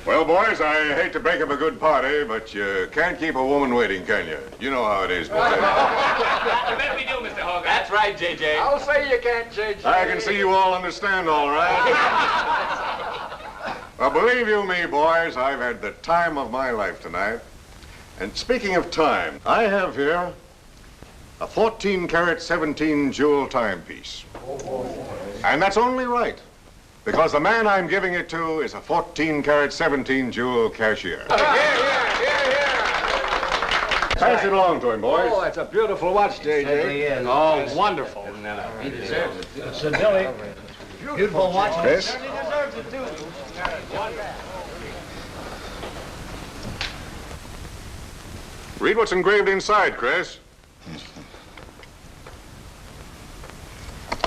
Well, boys, I hate to break up a good party, but you can't keep a woman waiting, can you? You know how it is, boys. I bet we do, Mr. Hogarth. That's right, J.J. I'll say you can't, J.J. I can see you all understand, all right. Well, believe you me, boys, I've had the time of my life tonight. And speaking of time, I have here a 14-carat, 17-jewel timepiece. And that's only right, because the man I'm giving it to is a 14-carat, 17-jewel cashier. Pass it along to him, boys. Oh, that's a beautiful watch, J.J. Oh, wonderful. He deserves it. It's a Billy. Beautiful watch. Chris? He deserves it, too. Read what's engraved inside, Chris.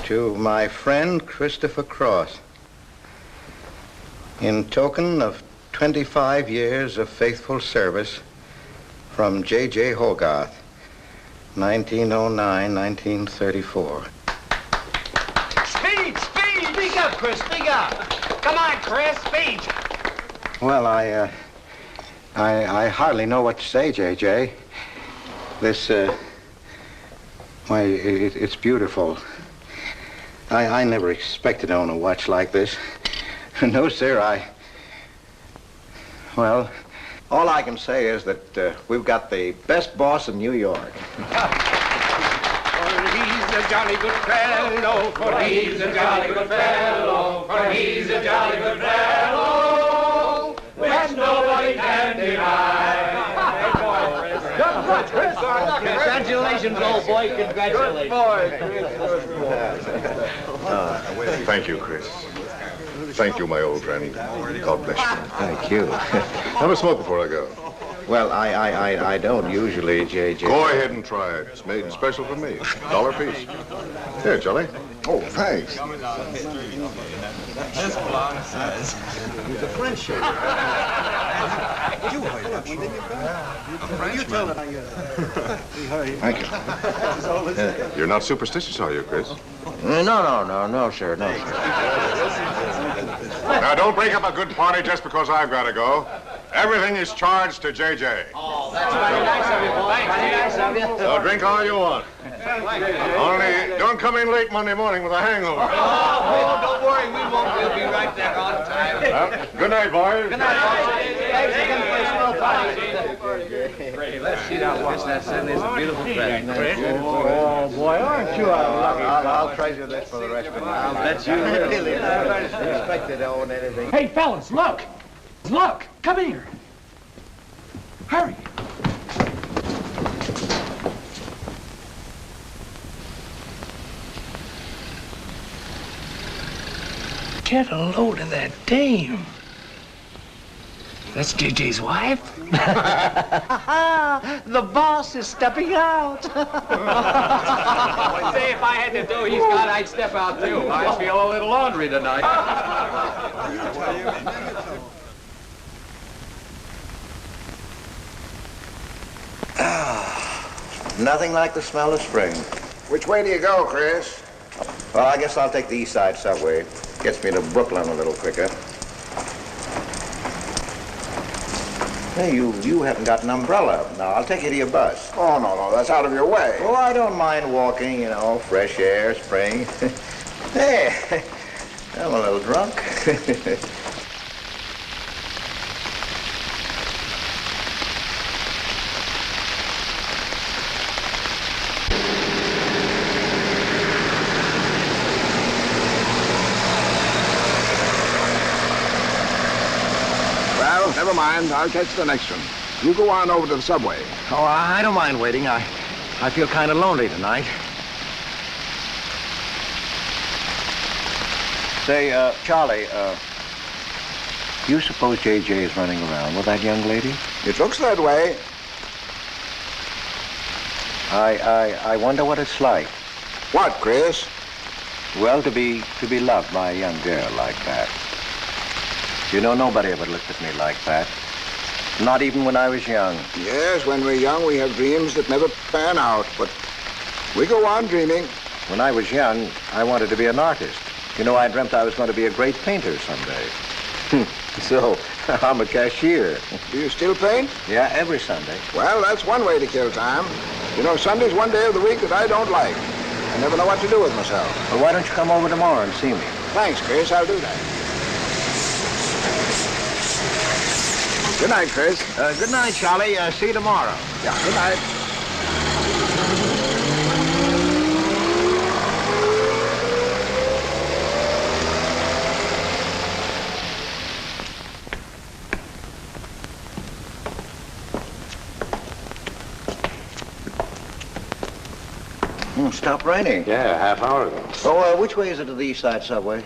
To my friend Christopher Cross, in token of 25 years of faithful service, from J.J. Hogarth, 1909-1934. Speed! Speak up, Chris, speak up! Come on, Chris, speak! Well, I hardly know what to say, J.J. This, why, it's beautiful. I never expected to own a watch like this. No, sir, well, all I can say is that we've got the best boss in New York. For he's a jolly good fellow, for he's a jolly good fellow, for he's a jolly good fellow, which nobody can deny. Congratulations, old boy, congratulations. Thank you, Chris. Thank you, my old friend. God bless you. Thank you. Have a smoke before I go. Well, I don't usually, J.J. Go ahead and try it. It's made special for me. $1 a piece. Here, Charlie. Oh, thanks. This blonde says. He's a French. You heard that one, didn't you? A Frenchman. Thank you. You're not superstitious, are you, Chris? No, sir, no, sir. Now, don't break up a good party just because I've got to go. Everything is charged to J.J. Oh, that's very nice of you, boy. Very nice of you. So drink all you want. Only don't come in late Monday morning with a hangover. Oh, don't worry, we won't. We'll be right there on time. Well, good night, boys. Good night, boys. Thanks again for a swell party. Let's see that watch. That's a beautiful present. Oh, boy, aren't you a lucky I'll treasure this for the rest of my life. I'll bet you will. Really, I never expected to own anything. Hey, fellas, look. Look, come here. Hurry. Get a load of that dame. That's JJ's wife. The boss is stepping out. Say, if I had to do he's got, I'd step out too. I feel a little laundry tonight. Nothing like the smell of spring. Which way do you go, Chris? Well, I guess I'll take the East Side subway. Gets me to Brooklyn a little quicker. Hey, you haven't got an umbrella. Now, I'll take you to your bus. Oh, no, that's out of your way. Oh, I don't mind walking, you know, fresh air, spring. Hey, I'm a little drunk. Well, never mind. I'll catch the next one. You go on over to the subway. Oh, I don't mind waiting. I feel kind of lonely tonight. Say, Charlie, you suppose J.J. is running around with that young lady? It looks that way. I wonder what it's like. What, Chris? Well, to be loved by a young girl like that. You know, nobody ever looked at me like that. Not even when I was young. Yes, when we're young, we have dreams that never pan out, but we go on dreaming. When I was young, I wanted to be an artist. You know, I dreamt I was going to be a great painter someday. So, I'm a cashier. Do you still paint? Yeah, every Sunday. Well, that's one way to kill time. You know, Sunday's one day of the week that I don't like. I never know what to do with myself. Well, why don't you come over tomorrow and see me? Thanks, Chris. I'll do that. Good night, Chris. Good night, Charlie. See you tomorrow. Yeah, good night. Stopped raining. Yeah, half hour ago. Oh, which way is it to the East Side Subway?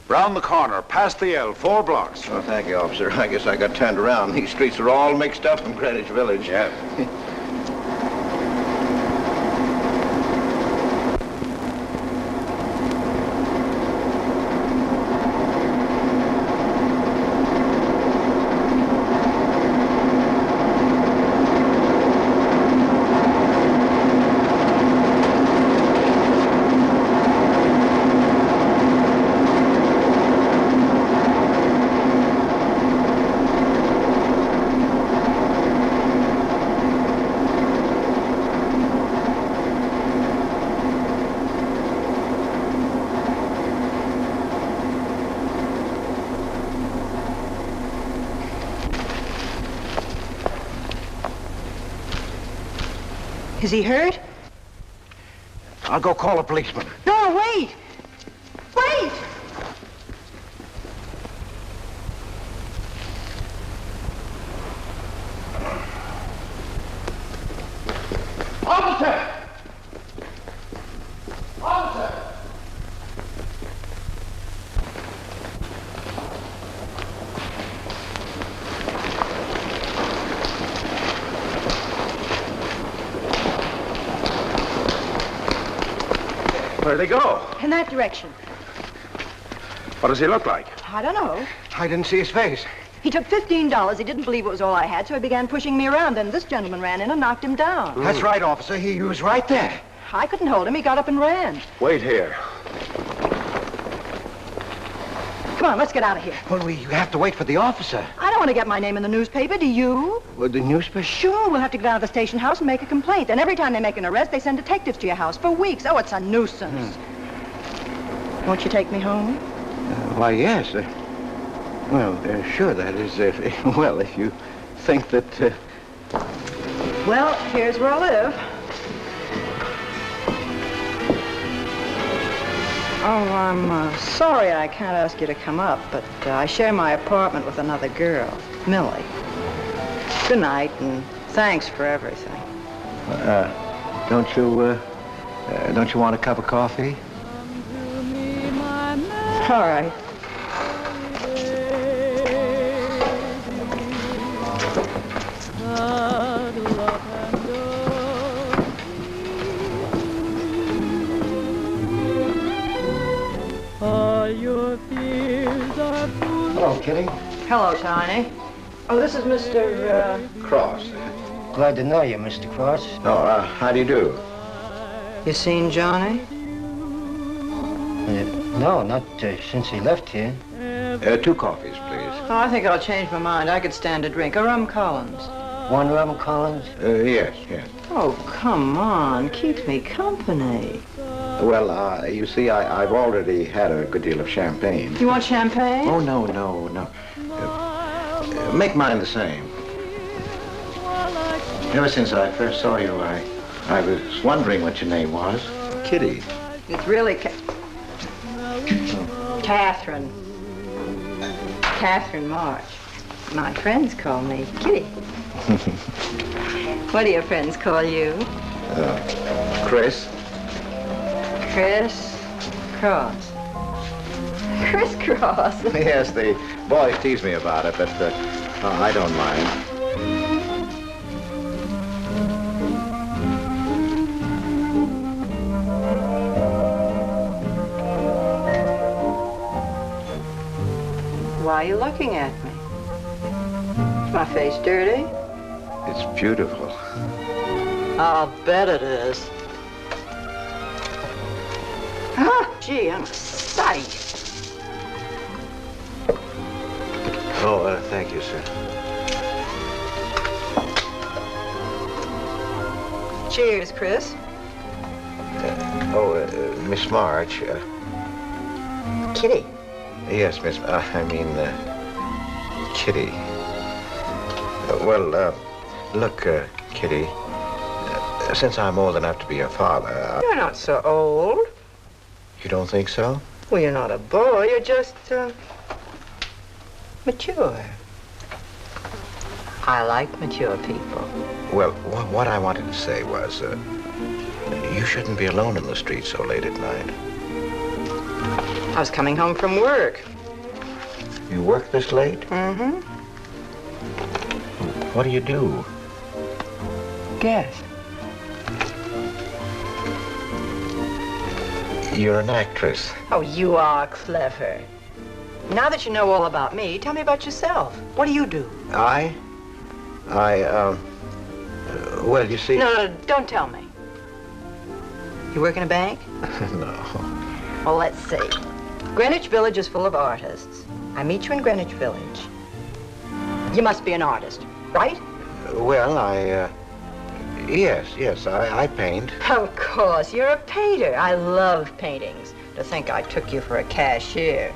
Round the corner, past the L, 4 blocks. Oh, thank you, officer. I guess I got turned around. These streets are all mixed up in Greenwich Village. Yeah. Is he hurt? I'll go call a policeman. No, wait! Wait! Officer! Officer! Where'd they go? In that direction. What does he look like? I don't know. I didn't see his face. He took $15. He didn't believe it was all I had, so he began pushing me around. Then this gentleman ran in and knocked him down. That's right, officer. He was right there. I couldn't hold him. He got up and ran. Wait here. Come on, let's get out of here. Well, you have to wait for the officer. I don't want to get my name in the newspaper, do you? Well, the newspaper? Sure, we'll have to go down to the station house and make a complaint. And every time they make an arrest, they send detectives to your house for weeks. Oh, it's a nuisance. Won't you take me home? Why, yes. Sure, that is, if you think that... Well, here's where I live. Oh, I'm sorry I can't ask you to come up, but I share my apartment with another girl, Millie. Good night, and thanks for everything. Don't you want a cup of coffee? All right. Hello, Kitty. Hello, Tiny. Oh, this is Mr. Cross. Glad to know you, Mr. Cross. Oh, how do you do? You seen Johnny? No, not since he left here. 2 coffees, please. Oh, I think I'll change my mind. I could stand a drink. A rum Collins. One rum Collins? Yes. Oh, come on. Keep me company. Well, you see, I've already had a good deal of champagne. You want champagne? Oh, no. Make mine the same. Ever since I first saw you, I was wondering what your name was. Kitty. It's really Catherine. Catherine March. My friends call me Kitty. What do your friends call you? Chris. Chris Cross. Chris Cross. Yes, the boys tease me about it, but I don't mind. Why are you looking at me? Is my face dirty? It's beautiful. I'll bet it is. Huh? Gee, I'm a sight. Oh, thank you, sir. Cheers, Chris. Miss March. Kitty. Yes, Miss. Kitty. Look, Kitty. Since I'm old enough to be your father, You're not so old. You don't think so? Well, you're not a boy. You're just, mature. I like mature people. Well, what I wanted to say was, you shouldn't be alone in the street so late at night. I was coming home from work. You work this late? Mm-hmm. What do you do? Guess. You're an actress. Oh, you are clever. Now that you know all about me, tell me about yourself. What do you do? Well, you see... No, don't tell me. You work in a bank? No. Well, let's see. Greenwich Village is full of artists. I meet you in Greenwich Village. You must be an artist, right? Well, Yes, I paint. Of course, you're a painter. I love paintings. To think I took you for a cashier.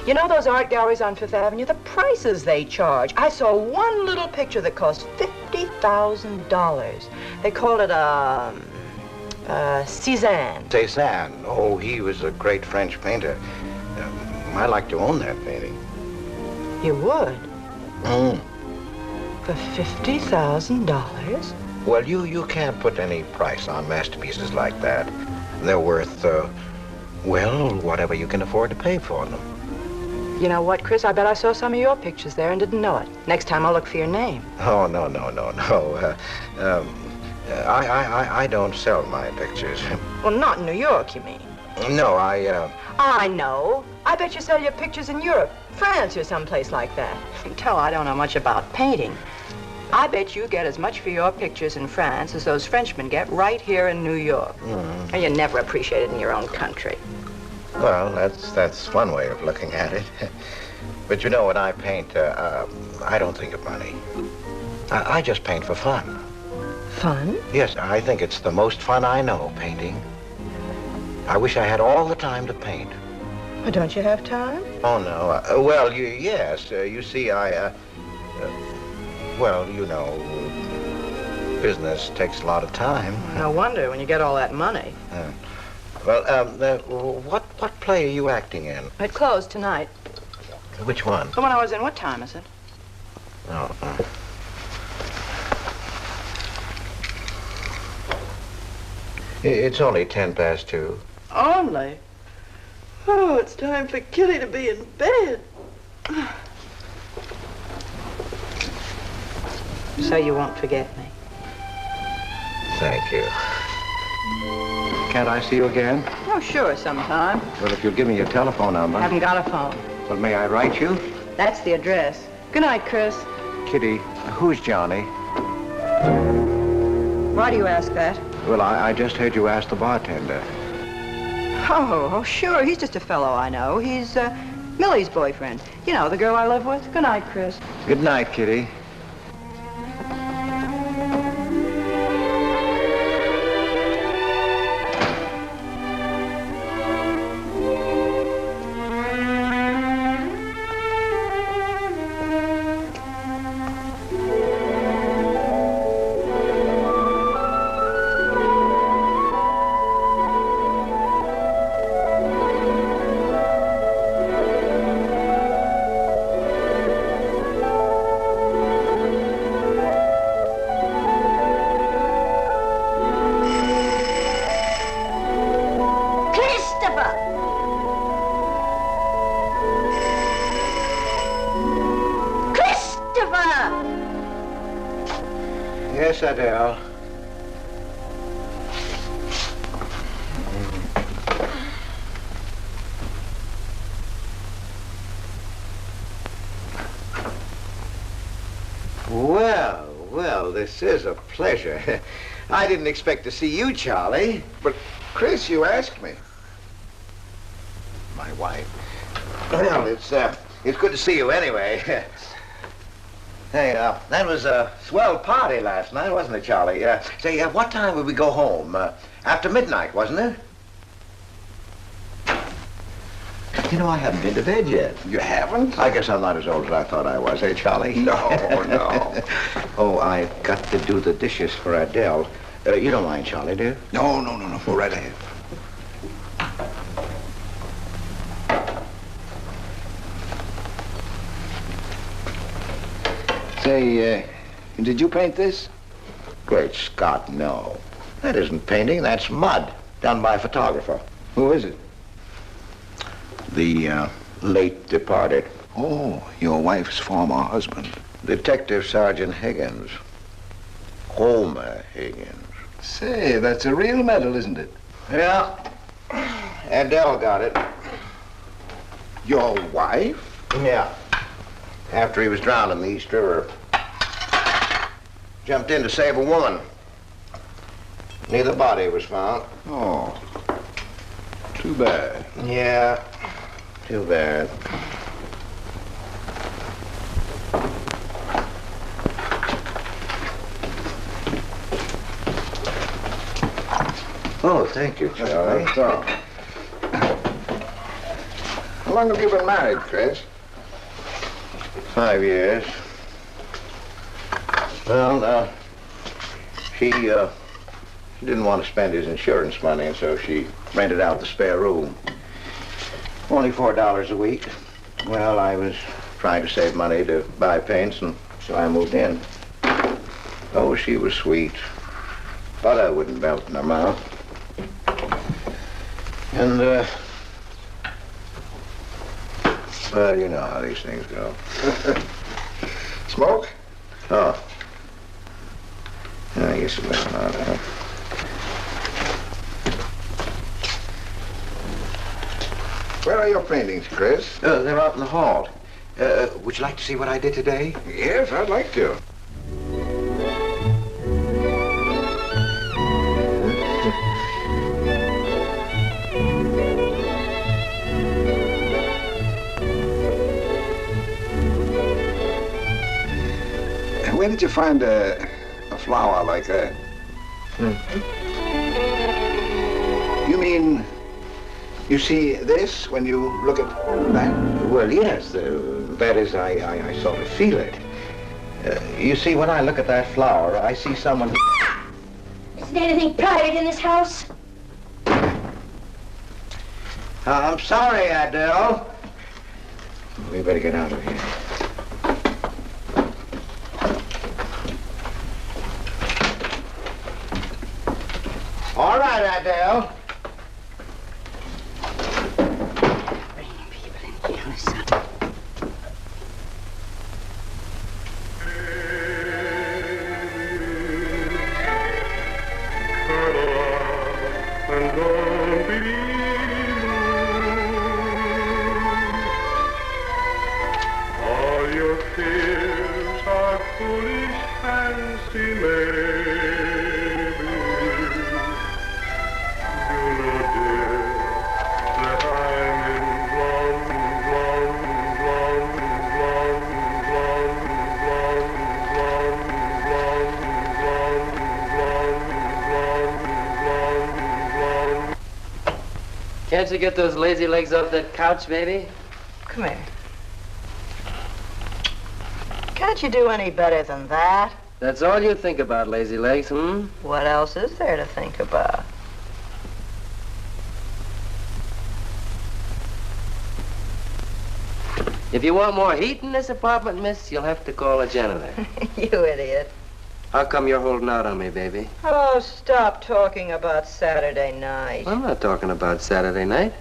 You know those art galleries on Fifth Avenue? The prices they charge. I saw one little picture that cost $50,000. They call it Cézanne. Cézanne. Oh, he was a great French painter. I'd like to own that painting. You would? For $50,000? Well, you can't put any price on masterpieces like that. They're worth, whatever you can afford to pay for them. You know what, Chris? I bet I saw some of your pictures there and didn't know it. Next time I'll look for your name. Oh, no. I don't sell my pictures. Well, not in New York, you mean? No, I know. I bet you sell your pictures in Europe, France, or someplace like that. You can tell I don't know much about painting. I bet you get as much for your pictures in France as those Frenchmen get right here in New York. And you're never appreciated in your own country. Well, that's one way of looking at it. But you know, when I paint, I don't think of money. I just paint for fun. Fun? Yes, I think it's the most fun I know, painting. I wish I had all the time to paint. Well, don't you have time? Oh, no. Yes. You see, business takes a lot of time. No wonder when you get all that money. What play are you acting in? It closed tonight. Which one? The one I was in. What time is it? Oh. It's only 2:10. Only? Oh, it's time for Kitty to be in bed. So you won't forget me. Thank you. Can't I see you again? Oh, sure, sometime. Well, if you'll give me your telephone number. I haven't got a phone. Well, may I write you? That's the address. Good night, Chris. Kitty, who's Johnny? Why do you ask that? Well, I just heard you ask the bartender. Oh, sure. He's just a fellow I know. He's Millie's boyfriend. You know, the girl I live with. Good night, Chris. Good night, Kitty. Yes, Adele. Well, this is a pleasure. I didn't expect to see you, Charlie. But Chris, you asked me. My wife. Well, it's good to see you anyway. Hey, that was a swell party last night, wasn't it, Charlie? Say, what time would we go home? After midnight, wasn't it? You know, I haven't been to bed yet. You haven't? I guess I'm not as old as I thought I was, eh, Charlie? No, no. Oh, I've got to do the dishes for Adele. You don't mind, Charlie, do you? No. Go right ahead. Say, did you paint this? Great Scott, no. That isn't painting, that's mud, done by a photographer. Who is it? The late departed Oh, your wife's former husband. Detective Sergeant Higgins. Homer Higgins. Say, that's a real medal, isn't it? Yeah. Adele got it. Your wife? Yeah. After he was drowned in the East River. Jumped in to save a woman. Neither body was found. Oh, too bad. Yeah, too bad. Oh, thank you, Charlie. That's all. How long have you been married, Chris? 5 years. Well, she didn't want to spend his insurance money, and so she rented out the spare room. Only $4 a week. Well, I was trying to save money to buy paints, and so I moved in. Oh, she was sweet. Butter wouldn't melt in her mouth. And, well, you know how these things go. Smoke? Oh. I guess it was not, huh? Where are your paintings, Chris? They're out in the hall. Would you like to see what I did today? Yes, I'd like to. Where did you find a flower like that? You mean, you see this when you look at that? Well, yes. That is, I sort of feel it. You see, when I look at that flower, I see someone... Isn't there anything private in this house? I'm sorry, Adele. We better get out of here. All right, Adele. Bringing people in here, son. All your fears are foolish fancy maybe. You know, dear, that I'm in Can't you get those lazy legs off that couch, baby? Come here. Can't you do any better than that? That's all you think about, lazy legs, hmm? What else is there to think about? If you want more heat in this apartment, miss, you'll have to call a janitor. You idiot. How come you're holding out on me, baby? Oh, stop talking about Saturday night. I'm not talking about Saturday night.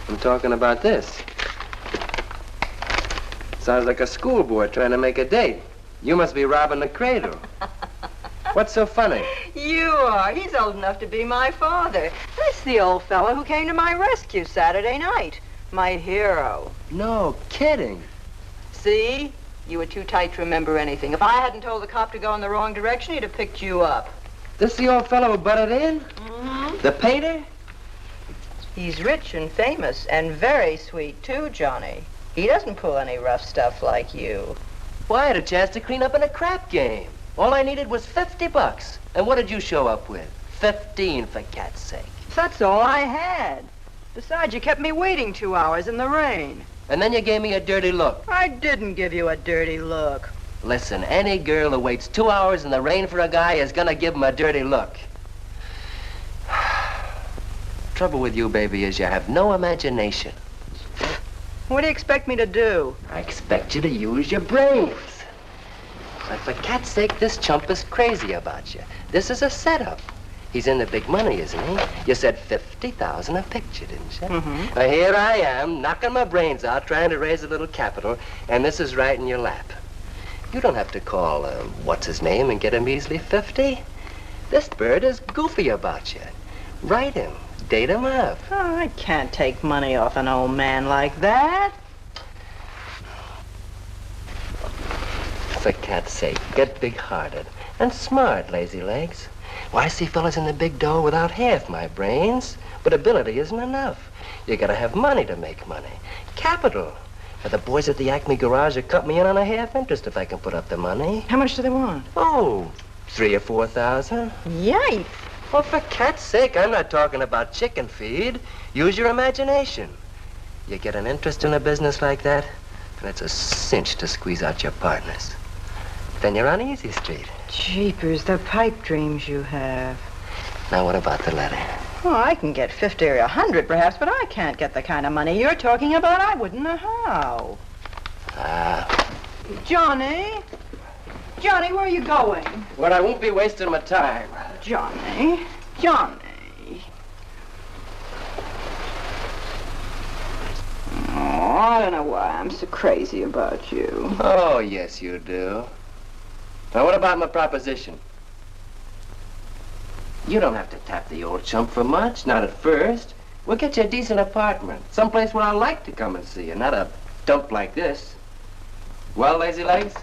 I'm talking about this. Sounds like a schoolboy trying to make a date. You must be robbing the cradle. What's so funny? You are. He's old enough to be my father. That's the old fellow who came to my rescue Saturday night. My hero. No kidding. See? You were too tight to remember anything. If I hadn't told the cop to go in the wrong direction, he'd have picked you up. This the old fellow who butted in? Mm-hmm. The painter? He's rich and famous and very sweet, too, Johnny. He doesn't pull any rough stuff like you. Well, I had a chance to clean up in a crap game. All I needed was $50. And what did you show up with? 15, for cat's sake. That's all I had. Besides, you kept me waiting 2 hours in the rain. And then you gave me a dirty look. I didn't give you a dirty look. Listen, any girl who waits 2 hours in the rain for a guy is gonna give him a dirty look. Trouble with you, baby, is you have no imagination. What do you expect me to do? I expect you to use your brains. But for cat's sake, this chump is crazy about you. This is a setup. He's in the big money, isn't he? You said 50,000 a picture, didn't you? Mm-hmm. Well, here I am, knocking my brains out, trying to raise a little capital, and this is right in your lap. You don't have to call, what's his name, and get a measly 50. This bird is goofy about you. Write him. Date him up. Oh, I can't take money off an old man like that. For cat's sake, get big-hearted and smart, lazy legs. Well, I see fellas in the big door without half my brains, but ability isn't enough. You gotta have money to make money. Capital. Now, the boys at the Acme garage will cut me in on a half interest if I can put up the money. How much do they want? Oh, 3,000 or 4,000. Yikes. Well, for cat's sake, I'm not talking about chicken feed. Use your imagination. You get an interest in a business like that, and it's a cinch to squeeze out your partners. Then you're on easy street. Jeepers, the pipe dreams you have. Now, what about the letter? Oh, I can get 50 or 100 perhaps, but I can't get the kind of money you're talking about. I wouldn't know how. Johnny? Johnny, where are you going? Well, I won't be wasting my time. Johnny? Johnny? Oh, I don't know why I'm so crazy about you. Oh, yes, you do. Now, what about my proposition? You don't have to tap the old chump for much, not at first. We'll get you a decent apartment, someplace where I like to come and see you, not a dump like this. Well, lazy legs?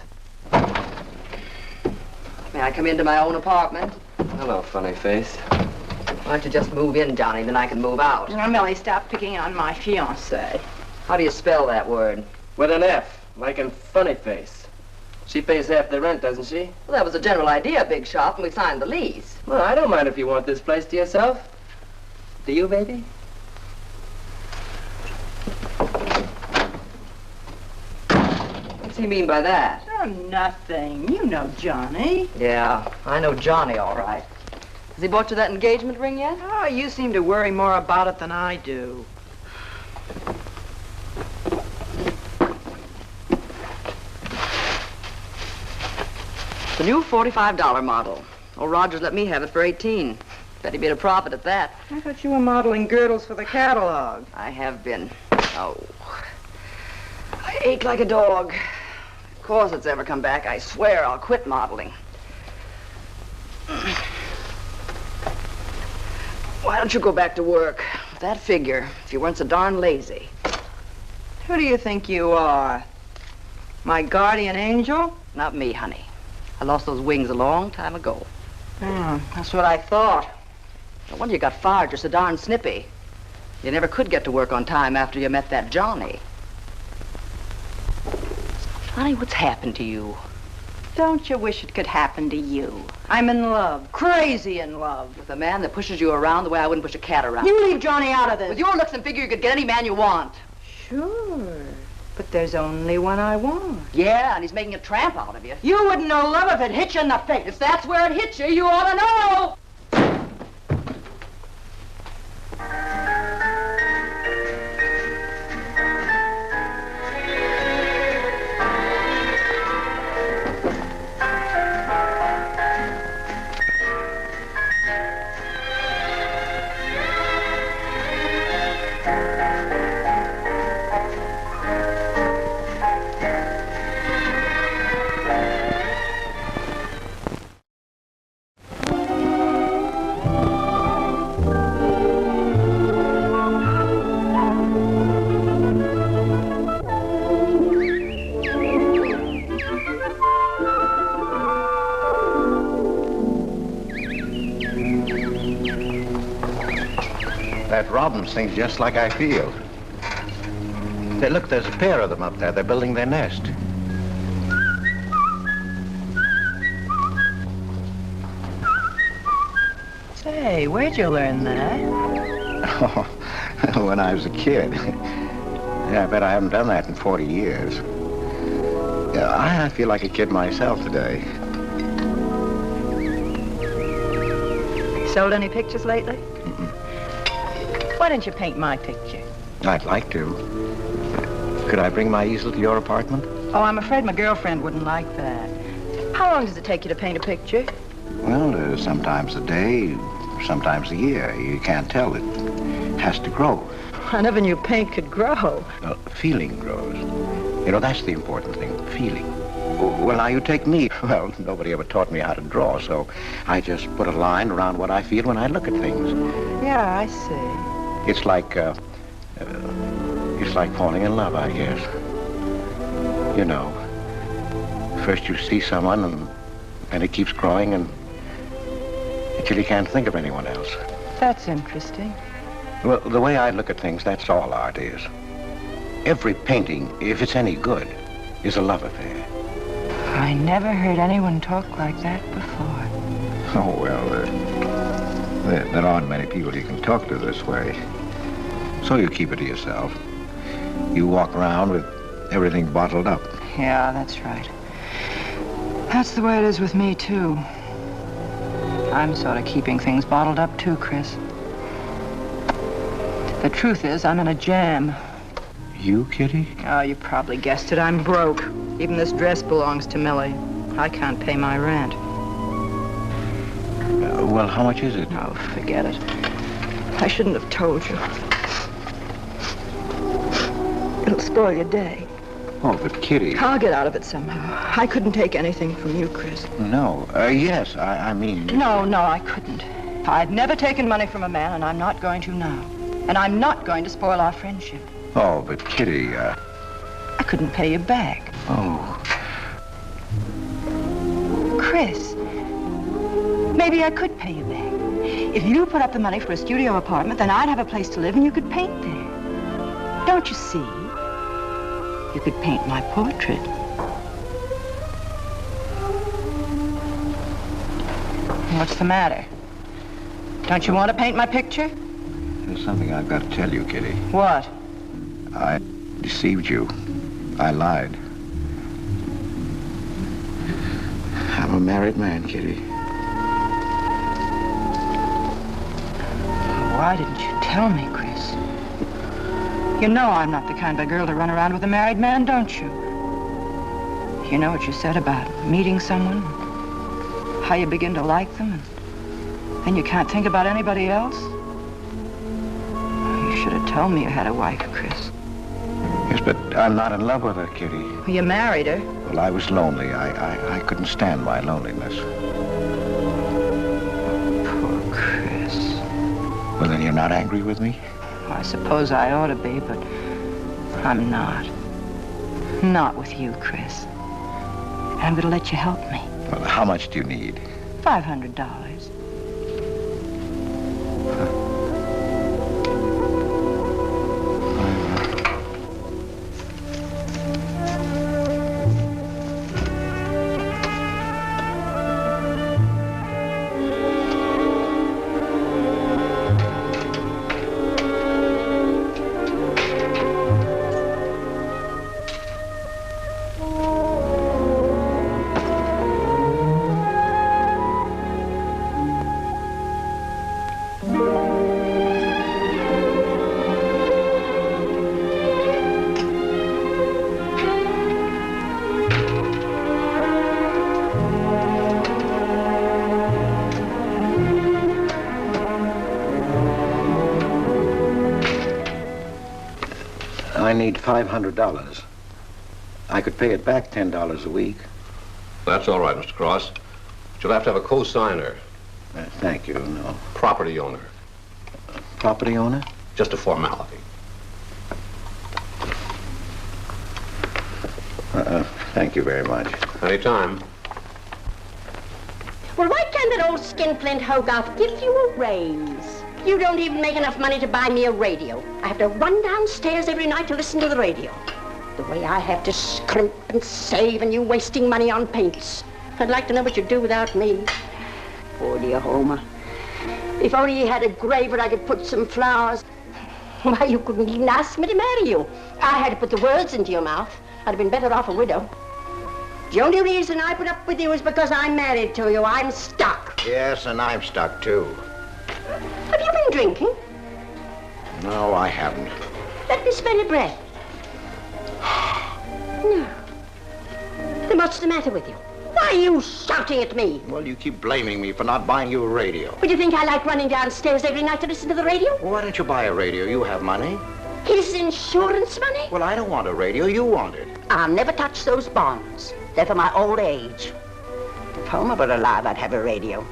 May I come into my own apartment? Hello, funny face. Why don't you just move in, Johnny, then I can move out. Now, Millie, stop picking on my fiancée. How do you spell that word? With an F, like in funny face. She pays half the rent, doesn't she? Well, that was the general idea, Big Shop, when we signed the lease. Well, I don't mind if you want this place to yourself. Do you, baby? What's he mean by that? Oh, nothing. You know Johnny. Yeah, I know Johnny all right. Has he bought you that engagement ring yet? Oh, you seem to worry more about it than I do. The new $45 model. Old Rogers let me have it for 18. Bet he made a profit at that. I thought you were modeling girdles for the catalog. I have been. Oh. I ache like a dog. Of course it's ever come back. I swear I'll quit modeling. Why don't you go back to work? With that figure, if you weren't so darn lazy. Who do you think you are? My guardian angel? Not me, honey. I lost those wings a long time ago. That's what I thought. No wonder you got fired. You're so darn snippy. You never could get to work on time after you met that Johnny. Honey, what's happened to you? Don't you wish it could happen to you? I'm in love. Crazy in love. With a man that pushes you around the way I wouldn't push a cat around. You leave Johnny out of this. With your looks and figure, you could get any man you want. Sure. But there's only one I want. Yeah, and he's making a tramp out of you. You wouldn't know love if it hit you in the face. If that's where it hit you, you ought to know. Robins things just like I feel. Look, there's a pair of them up there. They're building their nest. Say, where'd you learn that? Oh, when I was a kid. Yeah, I bet I haven't done that in 40 years. Yeah, I feel like a kid myself today. Sold any pictures lately? Why don't you paint my picture? I'd like to. Could I bring my easel to your apartment? Oh, I'm afraid my girlfriend wouldn't like that. How long does it take you to paint a picture? Well, sometimes a day, sometimes a year. You can't tell. It has to grow. I never knew paint could grow. Feeling grows. You know, that's the important thing, feeling. Well, now you take me. Well, nobody ever taught me how to draw, so I just put a line around what I feel when I look at things. Yeah, I see. It's like falling in love, I guess. You know, first you see someone and it keeps growing until you can't think of anyone else. That's interesting. Well, the way I look at things, that's all art is. Every painting, if it's any good, is a love affair. I never heard anyone talk like that before. Oh, well, there aren't many people you can talk to this way. So you keep it to yourself. You walk around with everything bottled up. Yeah, that's right. That's the way it is with me, too. I'm sort of keeping things bottled up, too, Chris. The truth is, I'm in a jam. You, Kitty? Oh, you probably guessed it. I'm broke. Even this dress belongs to Millie. I can't pay my rent. Well, how much is it? Oh, forget it. I shouldn't have told you. It'll spoil your day. Oh, but Kitty... I'll get out of it somehow. I couldn't take anything from you, Chris. No. Yes, I mean... No, I couldn't. I've never taken money from a man, and I'm not going to now. And I'm not going to spoil our friendship. Oh, but Kitty, I couldn't pay you back. Oh. Chris, maybe I could pay you back. If you put up the money for a studio apartment, then I'd have a place to live and you could paint there. Don't you see? You could paint my portrait. What's the matter? Don't you want to paint my picture? There's something I've got to tell you, Kitty. What? I deceived you. I lied. I'm a married man, Kitty. Why didn't you tell me, Chris? You know I'm not the kind of girl to run around with a married man, don't you? You know what you said about meeting someone, how you begin to like them, and then you can't think about anybody else? You should have told me you had a wife, Chris. Yes, but I'm not in love with her, Kitty. Well, you married her. Well, I was lonely. I couldn't stand my loneliness. Poor Chris. Well, then you're not angry with me? Well, I suppose I ought to be, but I'm not. Not with you, Chris. And I'm going to let you help me. Well, how much do you need? $500. I need $500. I could pay it back $10 a week. That's all right, Mr. Cross. But you'll have to have a co-signer. Thank you, no. Property owner. Property owner? Just a formality. Thank you very much. Anytime. Well, why can't that old skinflint Hogarth give you a raise? You don't even make enough money to buy me a radio. I have to run downstairs every night to listen to the radio. The way I have to scrimp and save and you wasting money on paints. I'd like to know what you'd do without me. Poor dear Homer. If only he had a grave where I could put some flowers. Why, you couldn't even ask me to marry you. I had to put the words into your mouth. I'd have been better off a widow. The only reason I put up with you is because I'm married to you. I'm stuck. Yes, and I'm stuck, too. Have you been drinking? No, I haven't. Let me smell your breath. No. Then what's the matter with you? Why are you shouting at me? Well, you keep blaming me for not buying you a radio. Would you think I like running downstairs every night to listen to the radio? Well, why don't you buy a radio? You have money. His insurance money? Well, I don't want a radio. You want it. I'll never touch those bonds. They're for my old age. If Homer were alive, I'd have a radio.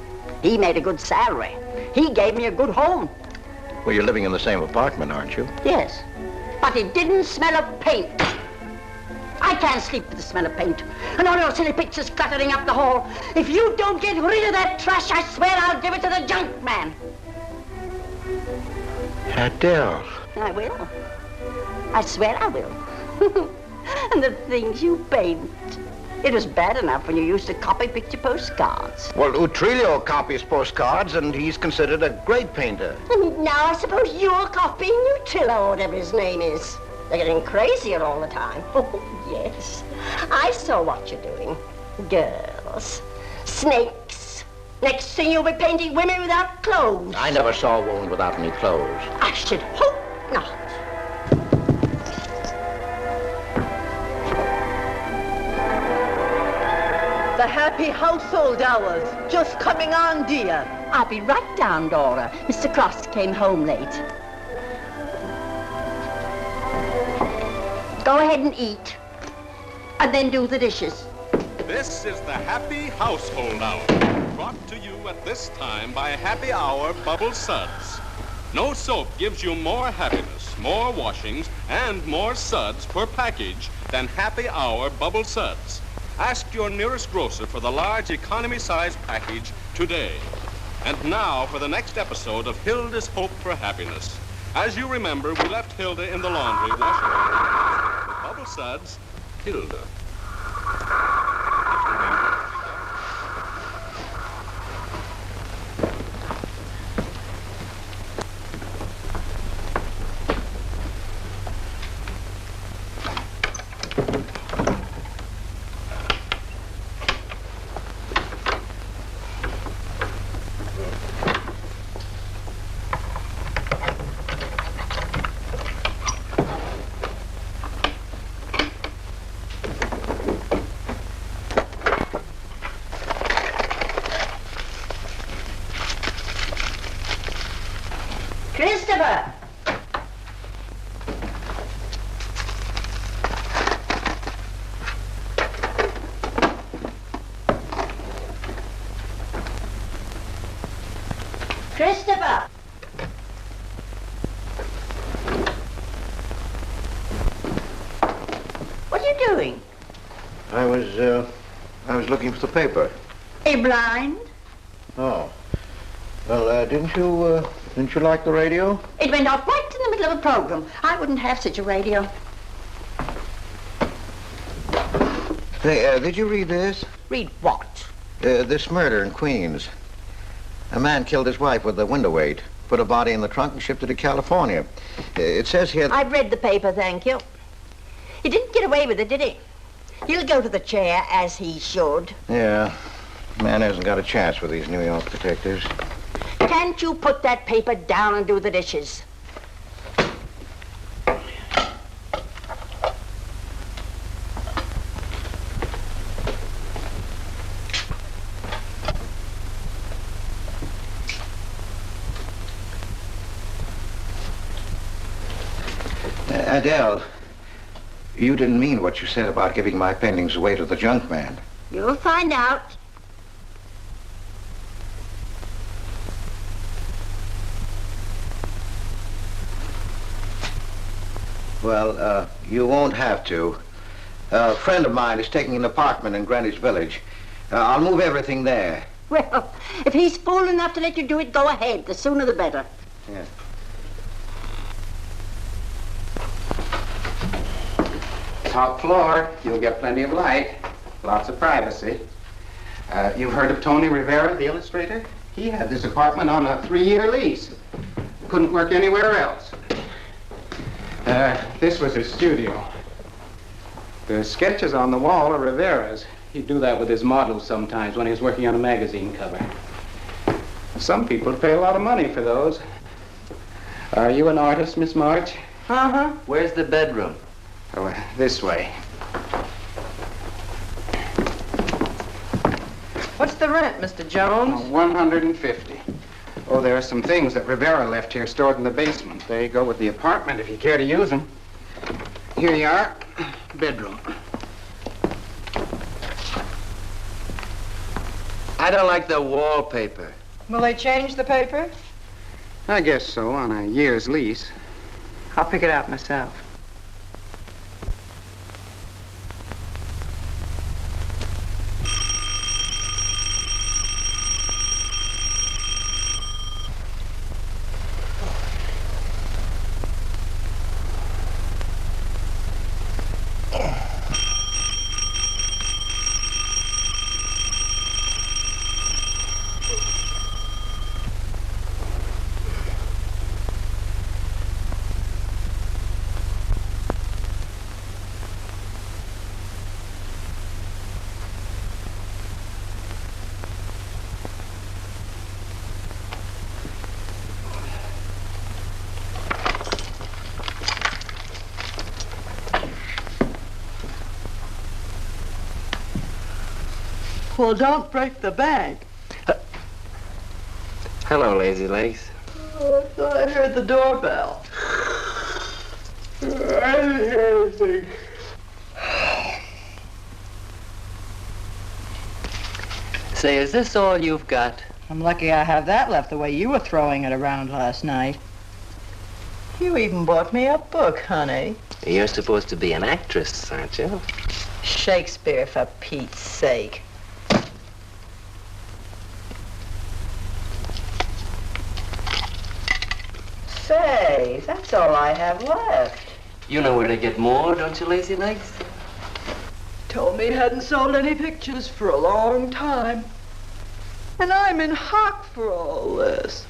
He made a good salary. He gave me a good home. Well, you're living in the same apartment, aren't you? Yes, but it didn't smell of paint. I can't sleep with the smell of paint. And all your silly pictures cluttering up the hall. If you don't get rid of that trash, I swear I'll give it to the junk man. Adele. I will. I swear I will. And the things you paint. It was bad enough when you used to copy picture postcards. Well, Utrillo copies postcards, and he's considered a great painter. Now I suppose you're copying Utrillo, or whatever his name is. They're getting crazier all the time. Oh, yes. I saw what you're doing. Girls. Snakes. Next thing you'll be painting women without clothes. I never saw a woman without any clothes. I should hope not. The happy household hours. Just coming on, dear. I'll be right down, Dora. Mr. Cross came home late. Go ahead and eat. And then do the dishes. This is the Happy Household Hour, brought to you at this time by Happy Hour Bubble Suds. No soap gives you more happiness, more washings, and more suds per package than Happy Hour Bubble Suds. Ask your nearest grocer for the large economy-size package today. And now for the next episode of Hilda's Hope for Happiness. As you remember, we left Hilda in the laundry washing her with Bubble Suds, Hilda. Christopher! Christopher! What are you doing? I was looking for the paper. Are you blind? Oh. Well, didn't you like the radio? It went off right in the middle of a program. I wouldn't have such a radio. Hey, did you read this? Read what? This murder in Queens. A man killed his wife with a window weight, put a body in the trunk and shipped it to California. It says here... I've read the paper, thank you. He didn't get away with it, did he? He'll go to the chair, as he should. Yeah. Man hasn't got a chance with these New York detectives. Can't you put that paper down and do the dishes? Adele, you didn't mean what you said about giving my paintings away to the junk man. You'll find out. Well, you won't have to. A friend of mine is taking an apartment in Greenwich Village. I'll move everything there. Well, if he's fool enough to let you do it, go ahead. The sooner the better. Yeah. Top floor, you'll get plenty of light. Lots of privacy. You've heard of Tony Rivera, the illustrator? He had this apartment on a 3-year lease. Couldn't work anywhere else. This was his studio. The sketches on the wall are Rivera's. He'd do that with his models sometimes when he was working on a magazine cover. Some people pay a lot of money for those. Are you an artist, Miss March? Uh-huh. Where's the bedroom? Oh, this way. What's the rent, Mr. Jones? $150. Oh, there are some things that Rivera left here stored in the basement. They go with the apartment if you care to use them. Here you are. Bedroom. I don't like the wallpaper. Will they change the paper? I guess so, on a year's lease. I'll pick it out myself. Well, don't break the bank. Hello, Lazy Legs. Oh, I thought I heard the doorbell. I didn't hear anything. Say, is this all you've got? I'm lucky I have that left the way you were throwing it around last night. You even bought me a book, honey. You're supposed to be an actress, aren't you? Shakespeare, for Pete's sake. Say, that's all I have left. You know where to get more, don't you, Lazy Legs? Told me he hadn't sold any pictures for a long time. And I'm in hock for all this.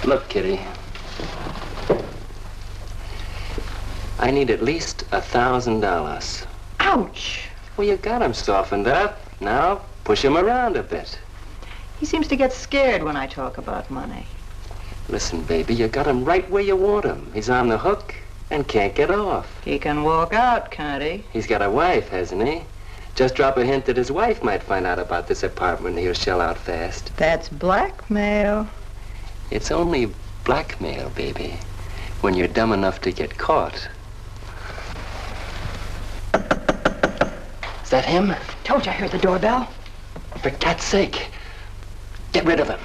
Look, Kitty. I need at least $1,000. Ouch! Well, you got him softened up. Now, push him around a bit. He seems to get scared when I talk about money. Listen, baby, you got him right where you want him. He's on the hook and can't get off. He can walk out, can't he? He's got a wife, hasn't he? Just drop a hint that his wife might find out about this apartment and he'll shell out fast. That's blackmail. It's only blackmail, baby, when you're dumb enough to get caught. Is that him? Told you I heard the doorbell. For cat's sake, get rid of him.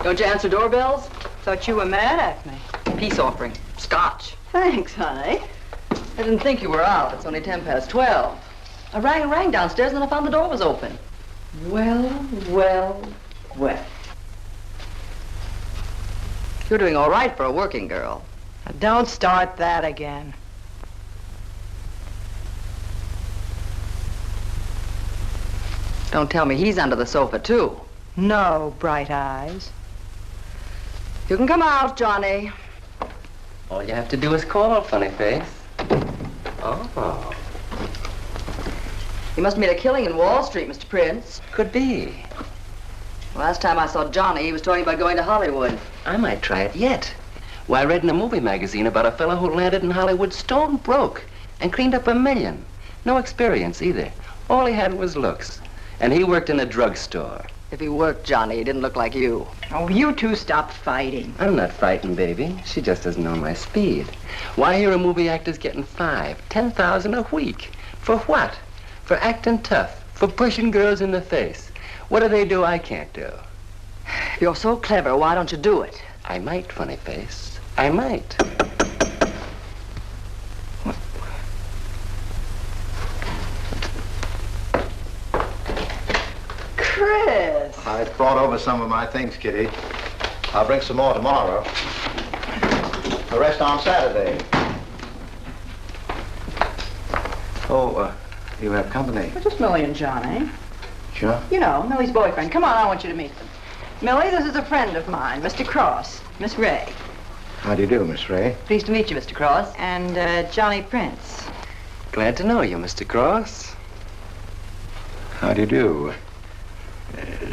Don't you answer doorbells? Thought you were mad at me. Peace offering. Scotch. Thanks, honey. I didn't think you were out. It's only 12:10. I rang downstairs and then I found the door was open. Well. You're doing all right for a working girl. Now, don't start that again. Don't tell me he's under the sofa, too. No, Bright Eyes. You can come out, Johnny. All you have to do is call, funny face. Oh. You must have made a killing in Wall Street, Mr. Prince. Could be. Last time I saw Johnny, he was talking about going to Hollywood. I might try it yet. Why, I read in a movie magazine about a fellow who landed in Hollywood stone broke and cleaned up $1 million. No experience either. All he had was looks. And he worked in a drugstore. If he worked, Johnny, he didn't look like you. Oh, you two stop fighting. I'm not frightened, baby. She just doesn't know my speed. Why, here a movie actor's getting $5,000, $10,000 a week. For what? For acting tough. For pushing girls in the face. What do they do I can't do? You're so clever, why don't you do it? I might, funny face. I might. Chris! I brought over some of my things, Kitty. I'll bring some more tomorrow. The rest on Saturday. Oh, you have company. Well, just Millie and Johnny. Sure. You know, Millie's boyfriend. Come on, I want you to meet them. Millie, this is a friend of mine, Mr. Cross, Miss Ray. How do you do, Miss Ray? Pleased to meet you, Mr. Cross. And Johnny Prince. Glad to know you, Mr. Cross. How do you do?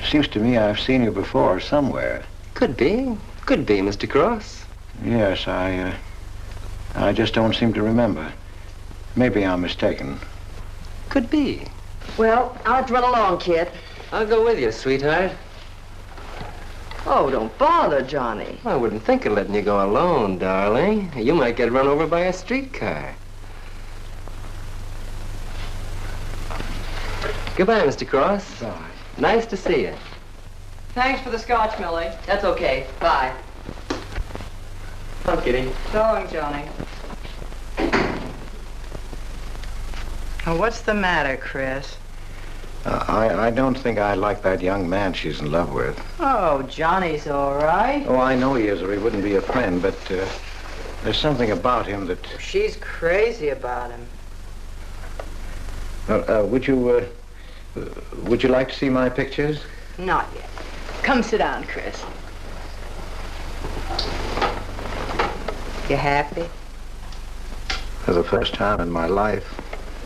Seems to me I've seen you before somewhere. Could be. Could be, Mr. Cross. Yes, I just don't seem to remember. Maybe I'm mistaken. Could be. Well, I'll have to run along, kid. I'll go with you, sweetheart. Oh, don't bother, Johnny. I wouldn't think of letting you go alone, darling. You might get run over by a streetcar. Goodbye, Mr. Cross. Bye. Nice to see you. Thanks for the scotch, Millie. That's okay. Bye. Come on, Kitty. So long, Johnny. Oh, what's the matter, Chris? I don't think I like that young man she's in love with. Oh, Johnny's all right. Oh, I know he is, or he wouldn't be a friend, but there's something about him that... She's crazy about him. Would you like to see my pictures? Not yet. Come sit down, Chris. You happy? For the first time in my life.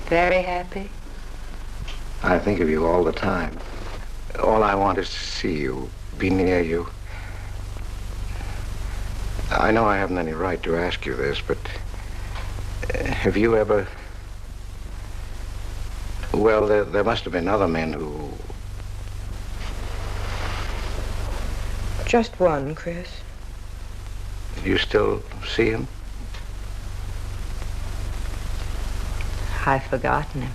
Very happy? I think of you all the time. All I want is to see you, be near you. I know I haven't any right to ask you this, but have you ever... Well, there must have been other men who... Just one, Chris. You still see him? I've forgotten him.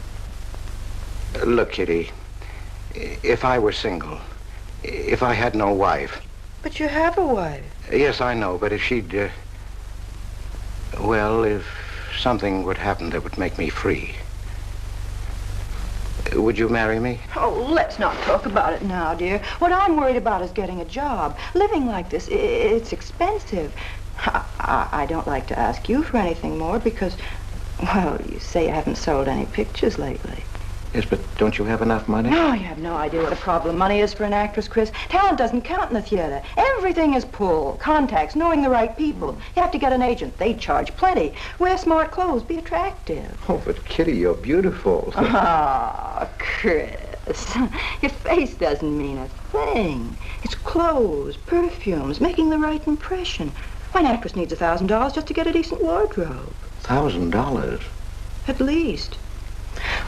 Look, Kitty, if I were single, if I had no wife... But you have a wife. Yes, I know, but if she'd... well, if something would happen that would make me free... Would you marry me? Oh, let's not talk about it now, dear. What I'm worried about is getting a job. Living like this, it's expensive. I don't like to ask you for anything more because, well, you say you haven't sold any pictures lately. Yes, but don't you have enough money? No, you have no idea what a problem money is for an actress, Chris. Talent doesn't count in the theater. Everything is pull, contacts, knowing the right people. You have to get an agent. They charge plenty. Wear smart clothes. Be attractive. Oh, but Kitty, you're beautiful. Ah, Chris. Your face doesn't mean a thing. It's clothes, perfumes, making the right impression. Why, an actress needs $1,000 just to get a decent wardrobe. $1,000? At least.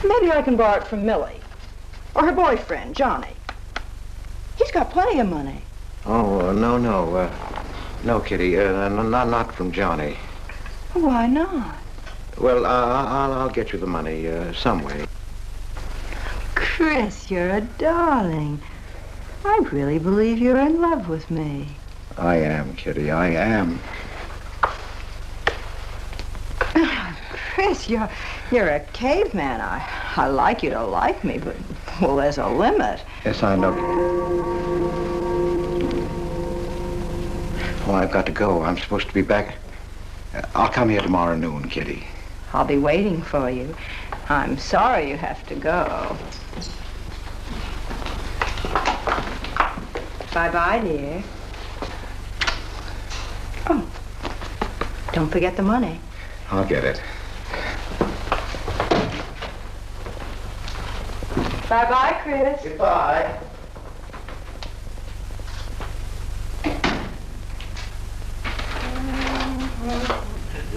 Maybe I can borrow it from Millie. Or her boyfriend, Johnny. He's got plenty of money. Oh, no. No, Kitty, not from Johnny. Why not? Well, I'll get you the money some way. Chris, you're a darling. I really believe you're in love with me. I am, Kitty, I am. Chris, you're a caveman. I like you to like me, but, well, there's a limit. Yes, I know. Oh, I've got to go. I'm supposed to be back. I'll come here tomorrow noon, Kitty. I'll be waiting for you. I'm sorry you have to go. Bye-bye, dear. Oh, don't forget the money. I'll get it. Bye-bye, Chris. Goodbye.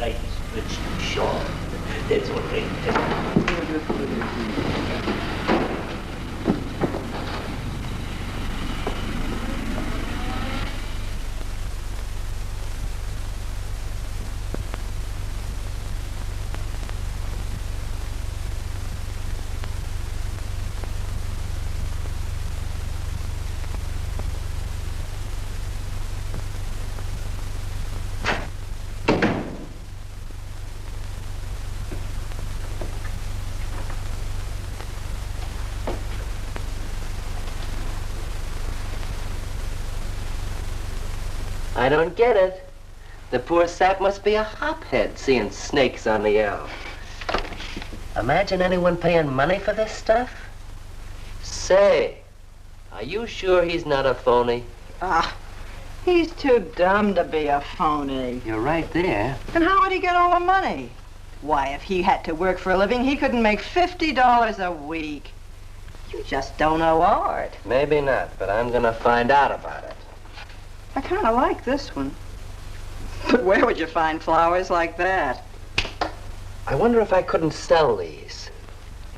life's but too short. That's what they I don't get it. The poor sap must be a hophead seeing snakes on the L. Imagine anyone paying money for this stuff? Say, are you sure he's not a phony? He's too dumb to be a phony. You're right there. And how would he get all the money? Why, if he had to work for a living, he couldn't make $50 a week. You just don't know art. Maybe not, but I'm gonna find out about it. I kind of like this one. But where would you find flowers like that? I wonder if I couldn't sell these.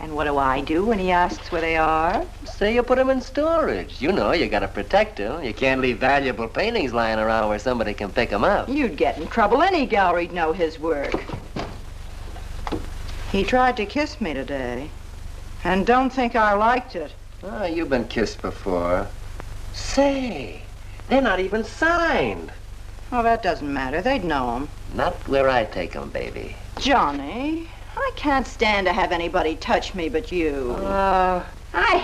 And what do I do when he asks where they are? Say you put them in storage. You know, you gotta protect them. You can't leave valuable paintings lying around where somebody can pick them up. You'd get in trouble. Any gallery'd know his work. He tried to kiss me today. And don't think I liked it. Oh, you've been kissed before. Say, they're not even signed. Oh, that doesn't matter. They'd know him. Not where I take them, baby. Johnny, I can't stand to have anybody touch me but you. I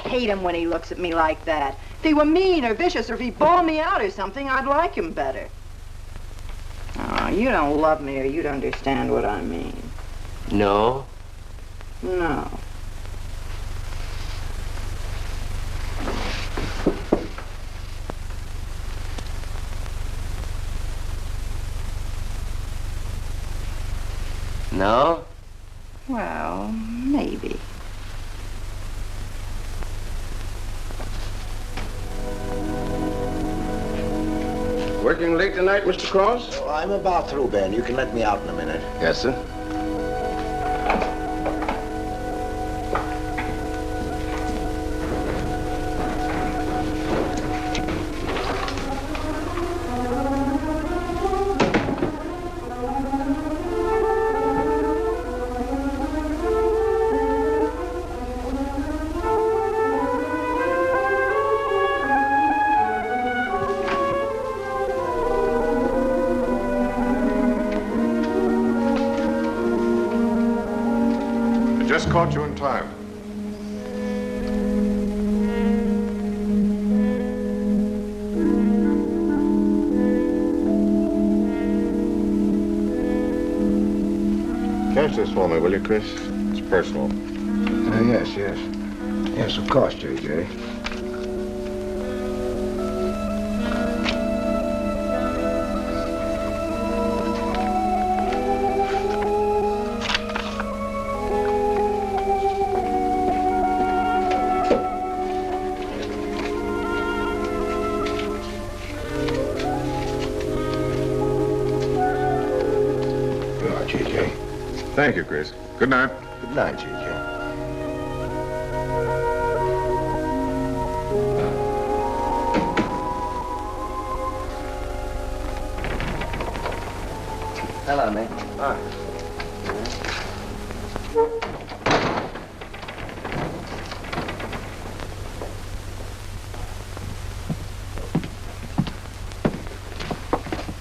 hate him when he looks at me like that. If he were mean or vicious or if he bawled me out or something, I'd like him better. Oh, you don't love me or you'd understand what I mean. No? No. No? Well, maybe. Working late tonight, Mr. Cross? Oh, I'm about through, Ben. You can let me out in a minute. Yes, sir. Just caught you in time. Catch this for me, will you, Chris? It's personal. Yes. Yes, of course, J.J. Thank you, Chris. Good night. Good night, J.J. Hello, Nick. Hi.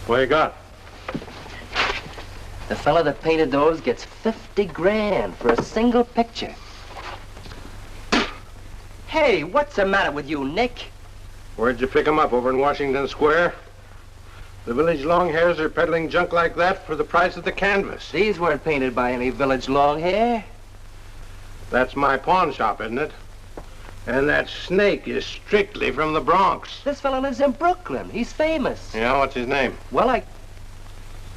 What you got? The fella that painted those gets 50 grand for a single picture. Hey, what's the matter with you, Nick? Where'd you pick 'em up? Over in Washington Square? The village longhairs are peddling junk like that for the price of the canvas. These weren't painted by any village longhair. That's my pawn shop, isn't it? And that snake is strictly from the Bronx. This fella lives in Brooklyn. He's famous. Yeah, what's his name? Well,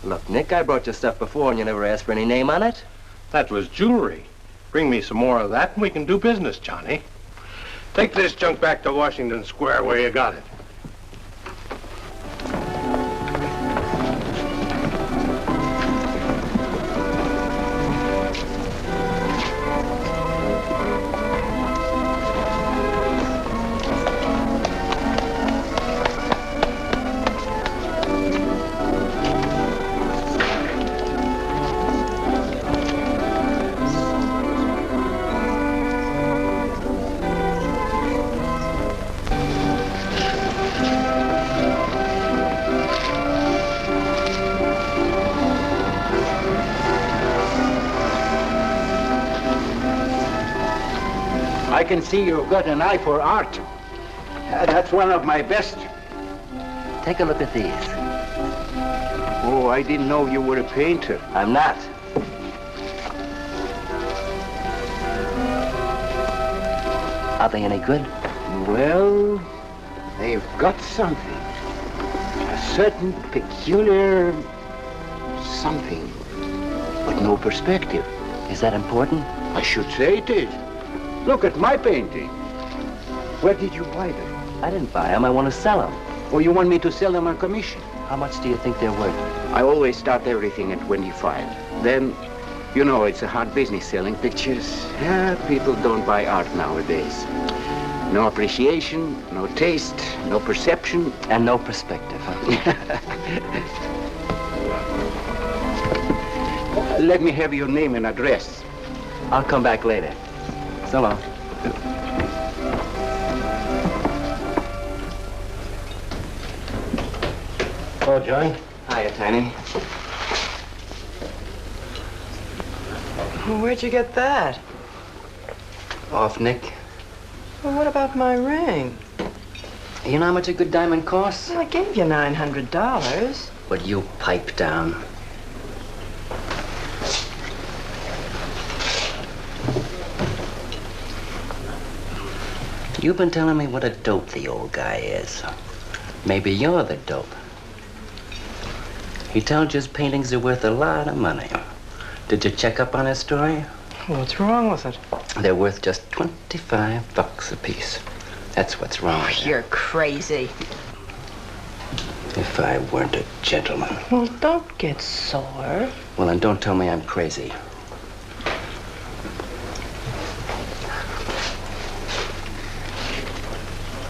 Look, Nick, I brought you stuff before and you never asked for any name on it. That was jewelry. Bring me some more of that and we can do business, Johnny. Take this junk back to Washington Square where you got it. I can see you've got an eye for art. That's one of my best. Take a look at these. Oh, I didn't know you were a painter. I'm not. Are they any good? Well, they've got something. A certain peculiar something, but no perspective. Is that important? I should say it is. Look at my painting. Where did you buy them? I didn't buy them. I want to sell them. Or you want me to sell them on commission? How much do you think they're worth? I always start everything at 25. Then, you know, it's a hard business selling pictures. Yeah, people don't buy art nowadays. No appreciation, no taste, no perception. And no perspective, huh? Let me have your name and address. I'll come back later. So long. Oh, John. Hiya, Tiny. Well, where'd you get that? Off Nick. Well, what about my ring? You know how much a good diamond costs? Well, I gave you $900. Would you pipe down? You've been telling me what a dope the old guy is. Maybe you're the dope. He tells you his paintings are worth a lot of money. Did you check up on his story? What's wrong with it? They're worth just $25 a piece. That's what's wrong with them. You're crazy. If I weren't a gentleman. Well, don't get sore. Well, then don't tell me I'm crazy.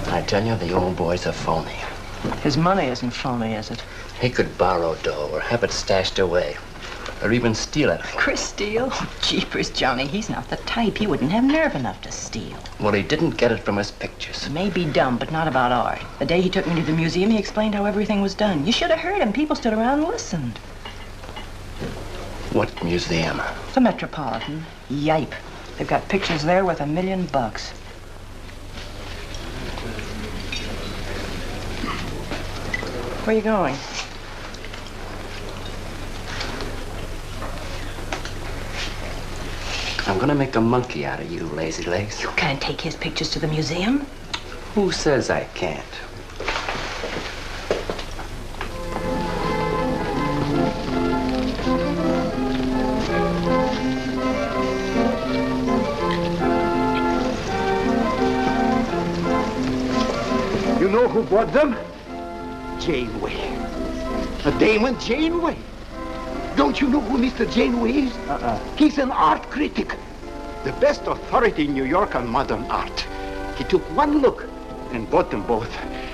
I tell you, the old boy's a phony. His money isn't phony, is it? He could borrow dough or have it stashed away. Or even steal it. Chris steal? Jeepers, Johnny, he's not the type. He wouldn't have nerve enough to steal. Well, he didn't get it from his pictures. He may be dumb, but not about art. The day he took me to the museum, he explained how everything was done. You should have heard him. People stood around and listened. What museum? The Metropolitan. Yipe. They've got pictures there worth $1 million. Where are you going? I'm gonna make a monkey out of you, lazy legs. You can't take his pictures to the museum. Who says I can't? You know who bought them? Janeway. A Damon Janeway. Don't you know who Mr. Janeway is? He's an art critic. The best authority in New York on modern art. He took one look and bought them both.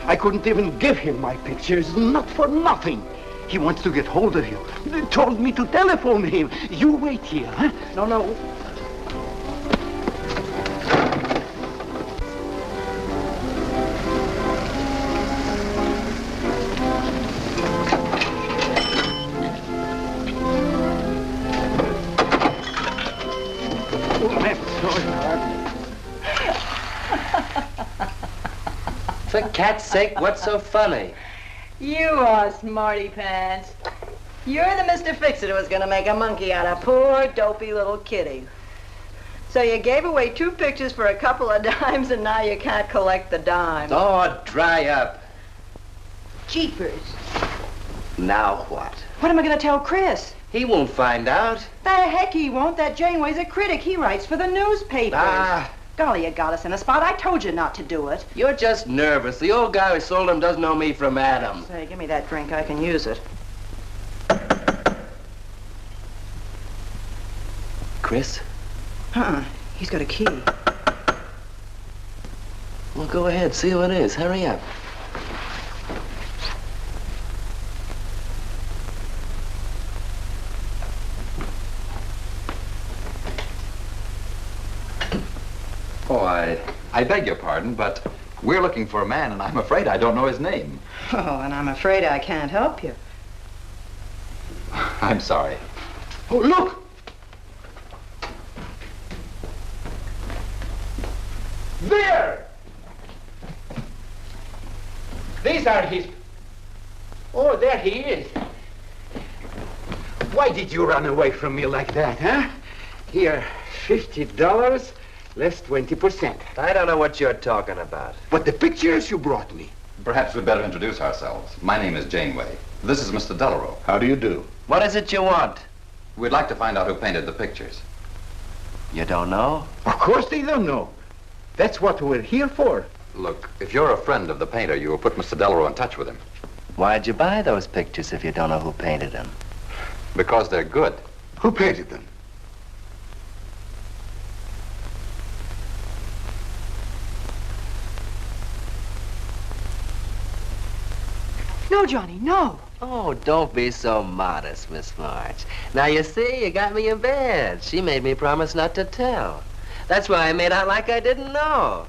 I couldn't even give him my pictures, not for nothing. He wants to get hold of you. They told me to telephone him. You wait here, huh? No. For cat's sake, what's so funny? You are smarty pants. You're the Mr. Fix-It who was going to make a monkey out of poor, dopey little kitty. So you gave away 2 pictures for a couple of dimes, and now you can't collect the dime. Oh, dry up. Jeepers. Now what? What am I going to tell Chris? He won't find out. The heck he won't. That Janeway's a critic. He writes for the newspapers. Golly, you got us in a spot. I told you not to do it. You're just nervous. The old guy who sold him doesn't know me from Adam. Say, give me that drink. I can use it. Chris? He's got a key. Well, go ahead. See who it is. Hurry up. Oh, I beg your pardon, but we're looking for a man, and I'm afraid I don't know his name. Oh, and I'm afraid I can't help you. I'm sorry. Oh, look! there! These are his... Oh, there he is. Why did you run away from me like that, huh? Here, $50, less 20%. I don't know what you're talking about. But the pictures you brought me. Perhaps we'd better introduce ourselves. My name is Janeway. This is Mr. Delarue. How do you do? What is it you want? We'd like to find out who painted the pictures. You don't know? Of course they don't know. That's what we're here for. Look, if you're a friend of the painter, you will put Mr. Delarue in touch with him. Why'd you buy those pictures if you don't know who painted them? Because they're good. Who painted them? No, Johnny, no. Oh, don't be so modest, Miss March. Now, you see, you got me in bed. She made me promise not to tell. That's why I made out like I didn't know.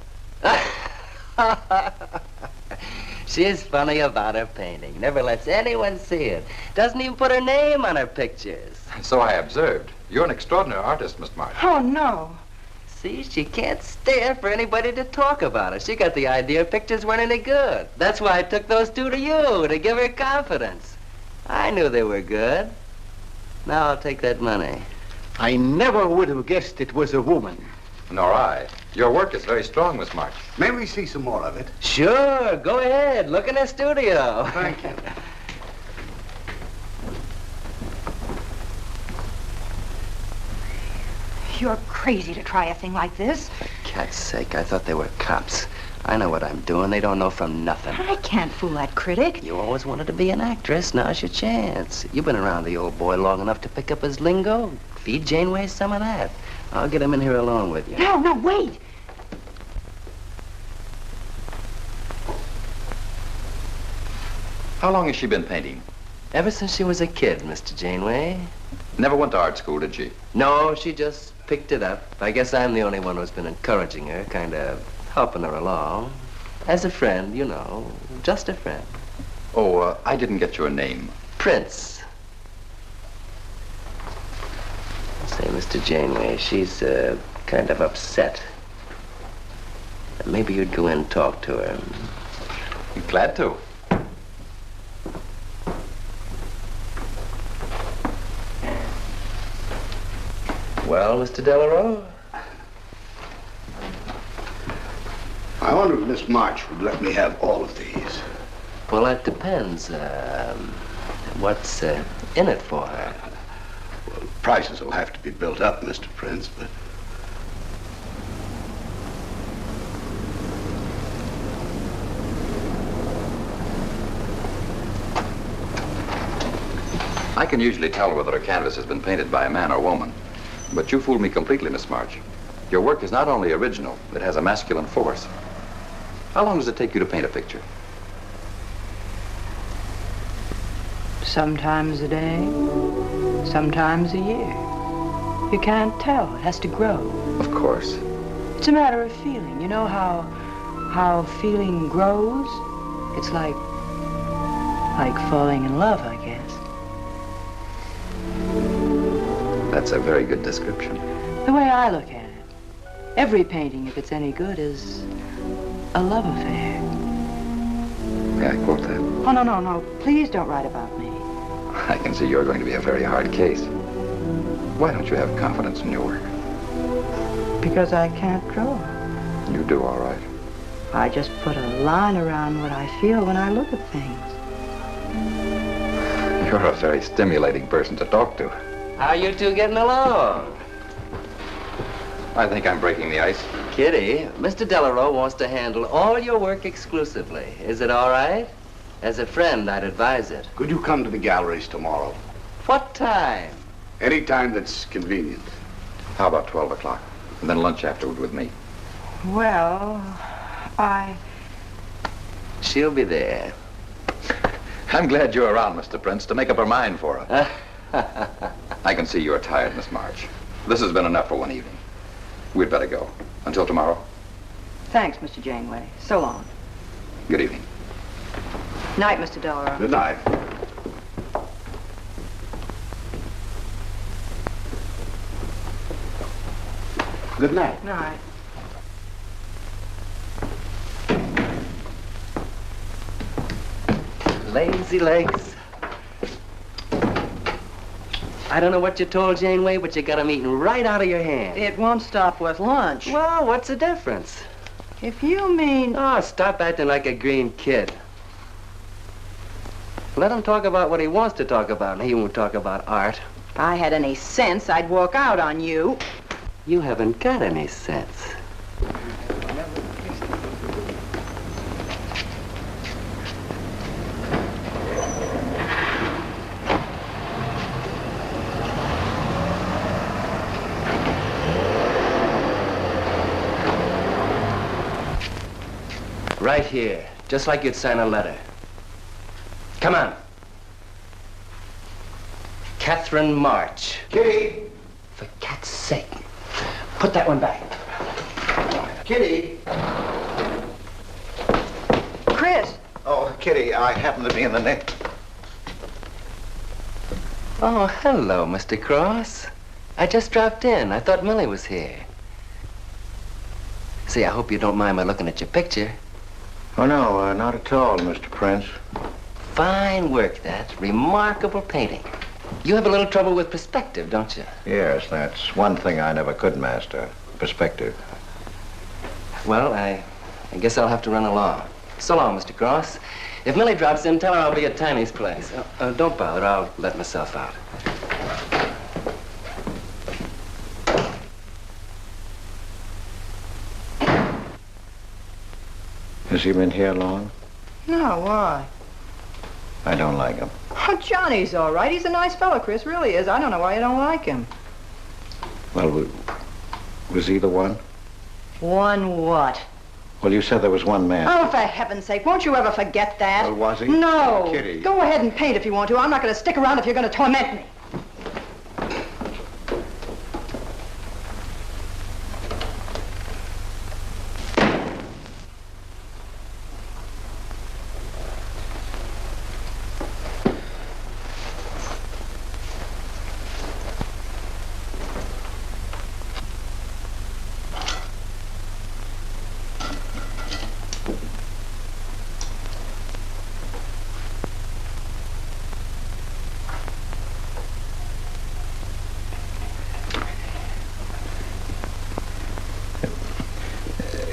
She's funny about her painting. Never lets anyone see it. Doesn't even put her name on her pictures. So I observed. You're an extraordinary artist, Miss March. Oh, no. See, she can't stand for anybody to talk about her. She got the idea her pictures weren't any good. That's why I took those two to you, to give her confidence. I knew they were good. Now I'll take that money. I never would have guessed it was a woman. Nor I. Your work is very strong, Miss March. May we see some more of it? Sure, go ahead. Look in the studio. Thank you. You're crazy to try a thing like this. Cat's sake, I thought they were cops. I know what I'm doing. They don't know from nothing. I can't fool that critic. You always wanted to be an actress. Now's your chance. You've been around the old boy long enough to pick up his lingo. Feed Janeway some of that. I'll get him in here alone with you. No, wait. How long has she been painting? Ever since she was a kid, Mr. Janeway. Never went to art school, did she? No, she just picked it up. I guess I'm the only one who's been encouraging her, kind of helping her along. As a friend, you know, just a friend. Oh, I didn't get your name. Prince. Say, Mr. Janeway, she's kind of upset. Maybe you'd go in and talk to her. Glad to. Well, Mr. Delarue? I wonder if Miss March would let me have all of these. Well, that depends. What's in it for her? Well, prices will have to be built up, Mr. Prince, but... I can usually tell whether a canvas has been painted by a man or woman. But you fooled me completely, Miss March. Your work is not only original, it has a masculine force. How long does it take you to paint a picture? Sometimes a day, sometimes a year. You can't tell. It has to grow. Of course. It's a matter of feeling. You know how feeling grows? It's like falling in love, I guess. That's a very good description. The way I look at it, every painting, if it's any good, is a love affair. May I quote that? Oh, no. Please don't write about me. I can see you're going to be a very hard case. Why don't you have confidence in your work? Because I can't draw. You do all right. I just put a line around what I feel when I look at things. You're a very stimulating person to talk to. How you two getting along? I think I'm breaking the ice. Kitty, Mr. Delarue wants to handle all your work exclusively. Is it all right? As a friend, I'd advise it. Could you come to the galleries tomorrow? What time? Any time that's convenient. How about 12 o'clock? And then lunch afterward with me. Well, She'll be there. I'm glad you're around, Mr. Prince, to make up her mind for her. I can see you're tired, Miss March. This has been enough for one evening. We'd better go. Until tomorrow. Thanks, Mr. Janeway. So long. Good evening. Night, Mr. Delarue. Good night. Good night. Night. Lazy legs. I don't know what you told Janeway, but you got 'em eating right out of your hand. It won't stop with lunch. Well, what's the difference? If you mean... Oh, stop acting like a green kid. Let him talk about what he wants to talk about, and he won't talk about art. If I had any sense, I'd walk out on you. You haven't got any sense. Right here, just like you'd sign a letter. Come on. Catherine March. Kitty! For cat's sake. Put that one back. Kitty! Chris! Oh, Kitty, I happen to be in the nick. Oh, hello, Mr. Cross. I just dropped in. I thought Millie was here. See, I hope you don't mind my looking at your picture. Oh, no, not at all, Mr. Prince. Fine work, that. Remarkable painting. You have a little trouble with perspective, don't you? Yes, that's one thing I never could master. Perspective. Well, I guess I'll have to run along. So long, Mr. Cross. If Millie drops in, tell her I'll be at Tiny's place. Don't bother. I'll let myself out. Has he been here long? No, why? I don't like him. Oh, Johnny's all right. He's a nice fellow, Chris. Really is. I don't know why you don't like him. Well, was he the one? One what? Well, you said there was one man. Oh, for heaven's sake, won't you ever forget that? Well, was he? No. Kitty. Go ahead and paint if you want to. I'm not going to stick around if you're going to torment me.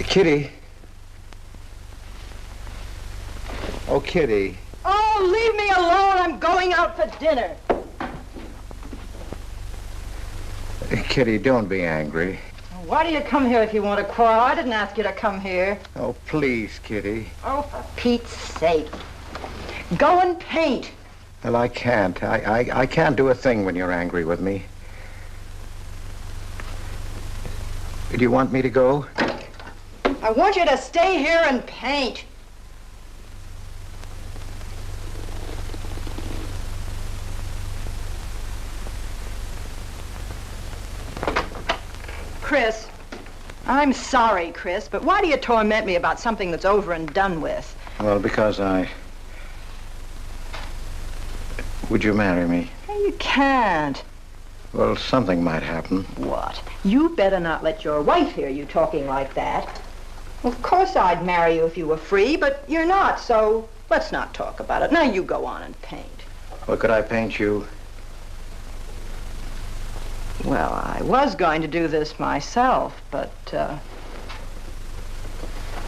Kitty. Oh, Kitty. Oh, leave me alone. I'm going out for dinner. Kitty, don't be angry. Why do you come here if you want to quarrel? I didn't ask you to come here. Oh, please, Kitty. Oh, for Pete's sake. Go and paint. Well, I can't. I can't do a thing when you're angry with me. Do you want me to go? I want you to stay here and paint. Chris, I'm sorry, Chris, but why do you torment me about something that's over and done with? Well, because Would you marry me? You can't. Well, something might happen. What? You better not let your wife hear you talking like that. Of course I'd marry you if you were free, but you're not, so let's not talk about it. Now you go on and paint. Well, could I paint you? Well, I was going to do this myself, but,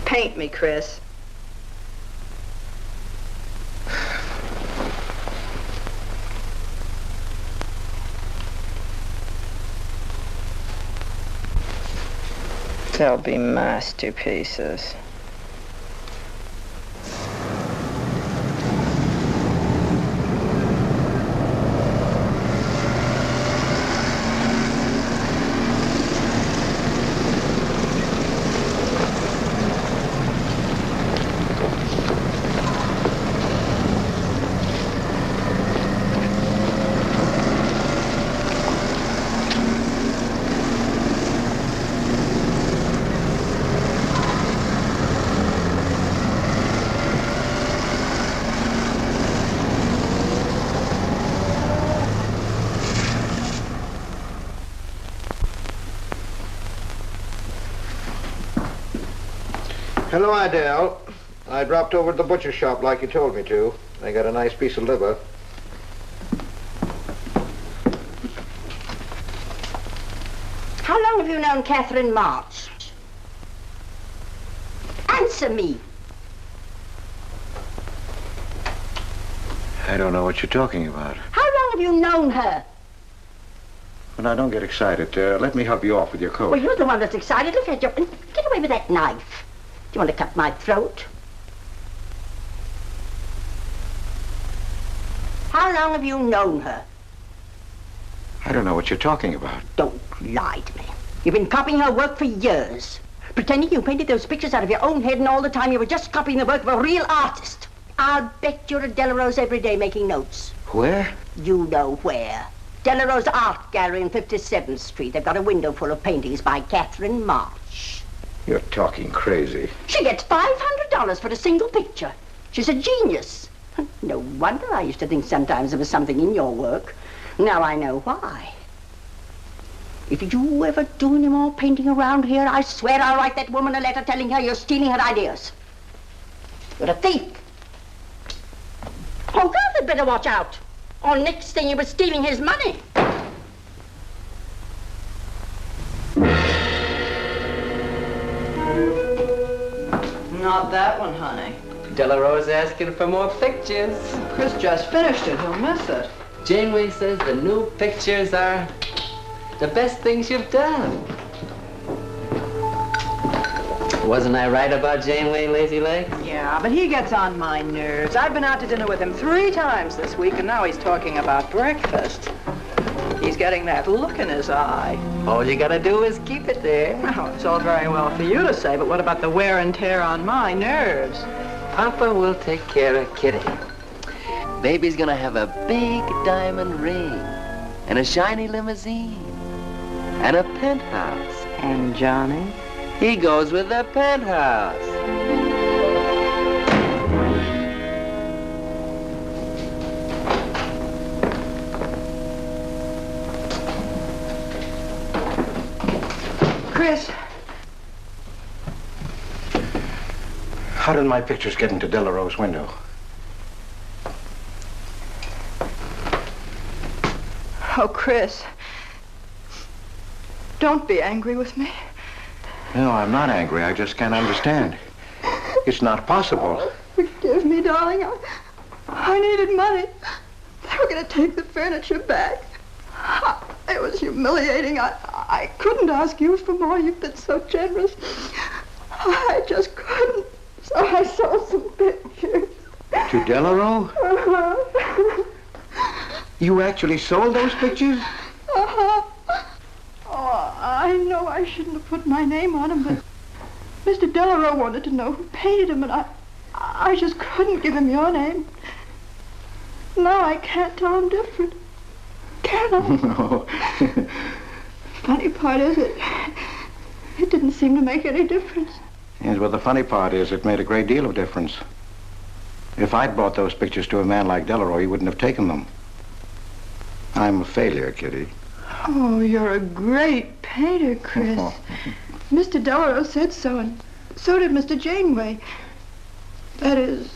paint me, Chris. They'll be masterpieces. Hello, Adele. I dropped over to the butcher shop like you told me to. They got a nice piece of liver. How long have you known Catherine March? Answer me. I don't know what you're talking about. How long have you known her? Well, now, don't get excited. Let me help you off with your coat. Well, you're the one that's excited. Look at you. Get away with that knife. Do you want to cut my throat? How long have you known her? I don't know what you're talking about. Don't lie to me. You've been copying her work for years. Pretending you painted those pictures out of your own head, and all the time you were just copying the work of a real artist. I'll bet you're at Delarose every day making notes. Where? You know where. Delarose Art Gallery on 57th Street. They've got a window full of paintings by Catherine March. You're talking crazy. She gets $500 for a single picture. She's a genius. No wonder I used to think sometimes there was something in your work. Now I know why. If you ever do any more painting around here, I swear I'll write that woman a letter telling her you're stealing her ideas. You're a thief. Oh, God, they'd better watch out. Or next thing you were stealing his money. Not that one, honey. Delarose asking for more pictures. Chris just finished it. He'll miss it. Janeway says the new pictures are the best things you've done. Wasn't I right about Janeway, Lazy Legs? Yeah, but he gets on my nerves. I've been out to dinner with him 3 times this week, and now he's talking about breakfast. He's getting that look in his eye. All you gotta do is keep it there. Well, it's all very well for you to say, but what about the wear and tear on my nerves? Papa will take care of Kitty. Baby's gonna have a big diamond ring, and a shiny limousine, and a penthouse. And Johnny? He goes with the penthouse. Chris. How did my pictures get into Delarose's window? Oh, Chris. Don't be angry with me. No, I'm not angry. I just can't understand. It's not possible. Forgive me, darling. I needed money. They were going to take the furniture back. It was humiliating. I couldn't ask you for more. You've been so generous. I just couldn't. So I sold some pictures. To Delarose? Uh-huh. You actually sold those pictures? Uh-huh. Oh, I know I shouldn't have put my name on them, but Mr. Delarose wanted to know who painted them, and I just couldn't give him your name. Now I can't tell him different. Can I? No. Funny part is it didn't seem to make any difference. Yes, well, the funny part is it made a great deal of difference. If I'd bought those pictures to a man like Delarose, he wouldn't have taken them. I'm a failure, Kitty. Oh, you're a great painter, Chris. Mr. Delarose said so, and so did Mr. Janeway. That is,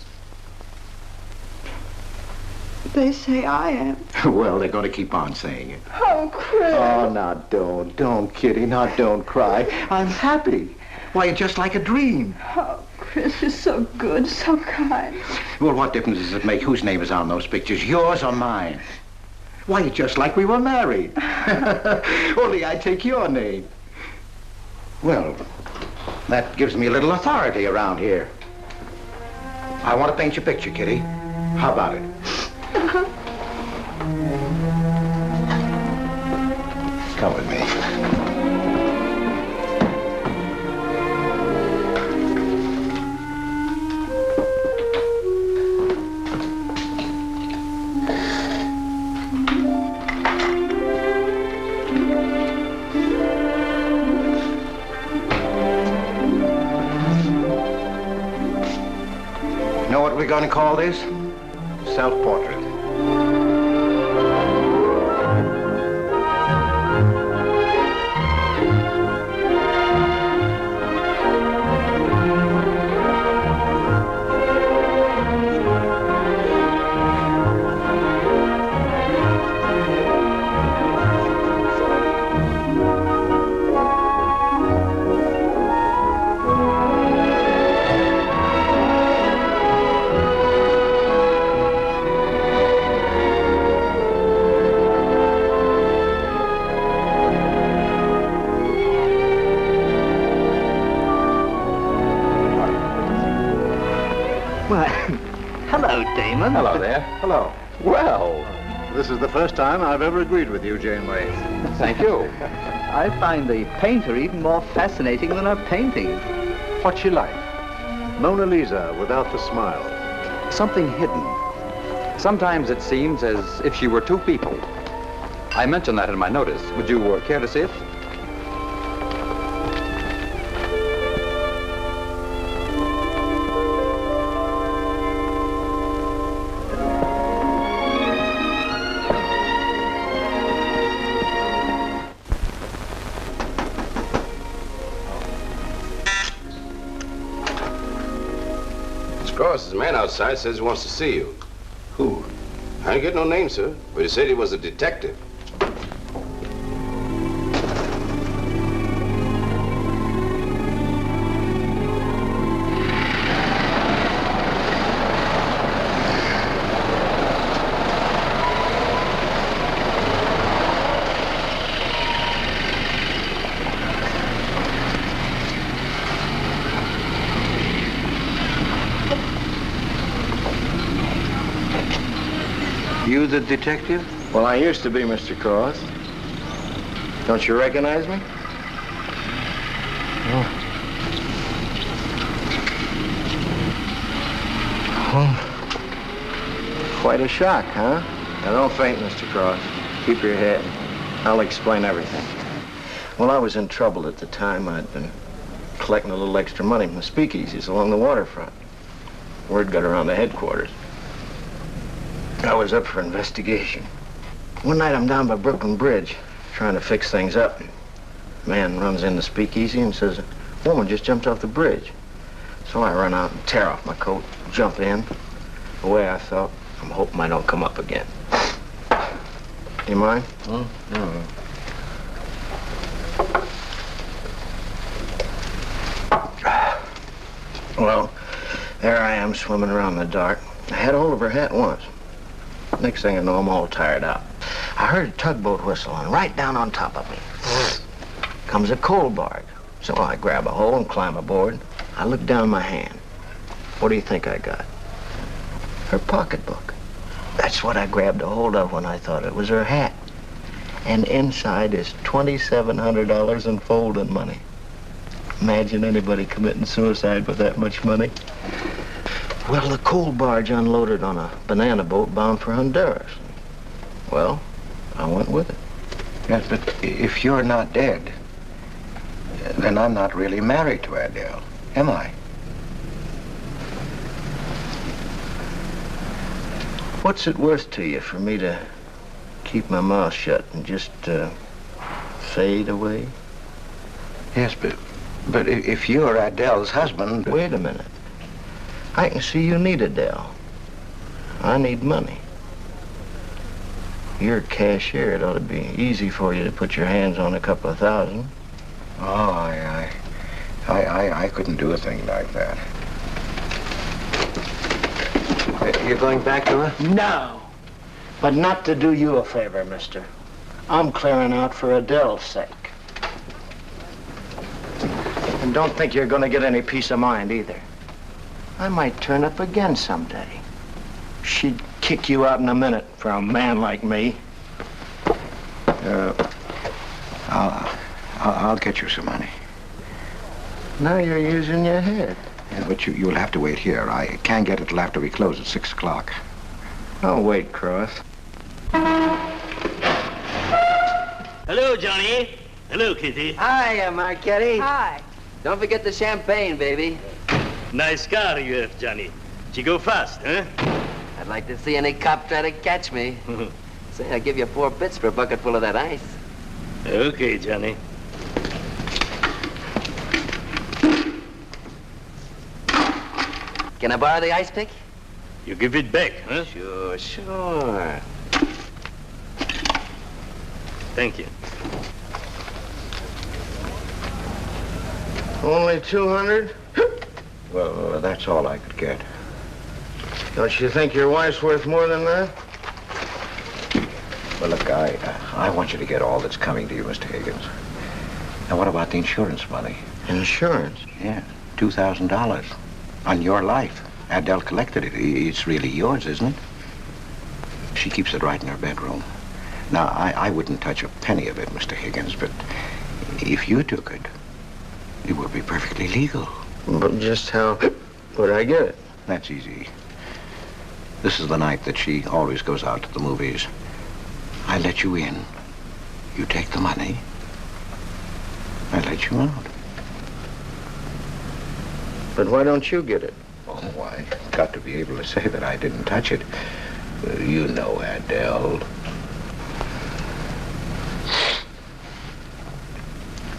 they say I am. Well, they're going to keep on saying it. Oh, Chris. Oh, now don't, Kitty. Now don't cry. I'm happy. Why, it's just like a dream. Oh, Chris, you're so good, so kind. Well, what difference does it make whose name is on those pictures, yours or mine? Why, it's just like we were married. Only I take your name. Well, that gives me a little authority around here. I want to paint your picture, Kitty. How about it? Come with me. Know what we're going to call this? Self-portrait. gentlemen. Hello there. Hello. Well, This is the first time I've ever agreed with you, Janeway. thank you. I find the painter even more fascinating than her painting. What's she like? Mona Lisa without the smile. Something hidden. Sometimes it seems as if she were two people. I mentioned that in my notice. Would you care to see it? Cross, the man outside says he wants to see you. Who? I didn't get no name, sir, but he said he was a detective. You the detective? Well, I used to be, Mr. Cross. Don't you recognize me? Quite a shock, huh? Now, don't faint, Mr. Cross. Keep your head. I'll explain everything. Well, I was in trouble at the time. I'd been collecting a little extra money from the speakeasies along the waterfront. Word got around to headquarters. I was up for investigation. One night I'm down by Brooklyn Bridge trying to fix things up. A man runs in the speakeasy and says, a woman just jumped off the bridge. So I run out and tear off my coat, jump in. The way I felt, I'm hoping I don't come up again. You mind? No. Well, there I am swimming around in the dark. I had hold of her hat once. Next thing I know, I'm all tired out. I heard a tugboat whistle, and right down on top of me comes a coal barge. So I grab a hole and climb aboard. I look down my hand. What do you think I got? Her pocketbook. That's what I grabbed a hold of when I thought it was her hat. And inside is $2,700 in folding money. Imagine anybody committing suicide with that much money. Well, the coal barge unloaded on a banana boat bound for Honduras. Well, I went with it. Yes, but if you're not dead, then I'm not really married to Adele, am I? What's it worth to you for me to keep my mouth shut and just fade away? Yes, but if you're Adele's husband... Wait a minute. I can see you need Adele. I need money. You're a cashier. It ought to be easy for you to put your hands on a couple of thousand. Oh, I couldn't do a thing like that. You're going back to her? No. But not to do you a favor, mister. I'm clearing out for Adele's sake. And don't think you're going to get any peace of mind either. I might turn up again someday. She'd kick you out in a minute for a man like me. I'll get you some money. Now you're using your head. Yeah, but you'll have to wait here. I can't get it till after we close at 6 o'clock. I'll wait, Cross. Hello, Johnny. Hello, Kitty. Hiya, Marquetti. Hi. Don't forget the champagne, baby. Nice car you have, Johnny. She go fast, huh? I'd like to see any cop try to catch me. Say, I'll give you 4 bits for a bucket full of that ice. Okay, Johnny. Can I borrow the ice pick? You give it back, huh? Sure. Thank you. Only 200? Well, that's all I could get. Don't you think your wife's worth more than that? Well, look, I want you to get all that's coming to you, Mr. Higgins. Now, what about the insurance money? Insurance? Yeah, $2,000 on your life. Adele collected it. It's really yours, isn't it? She keeps it right in her bedroom. Now, I wouldn't touch a penny of it, Mr. Higgins, but if you took it, it would be perfectly legal. But just how would I get it? That's easy. This is the night that she always goes out to the movies. I let you in. You take the money. I let you out. But why don't you get it? Oh, I got to be able to say that I didn't touch it. You know, Adele.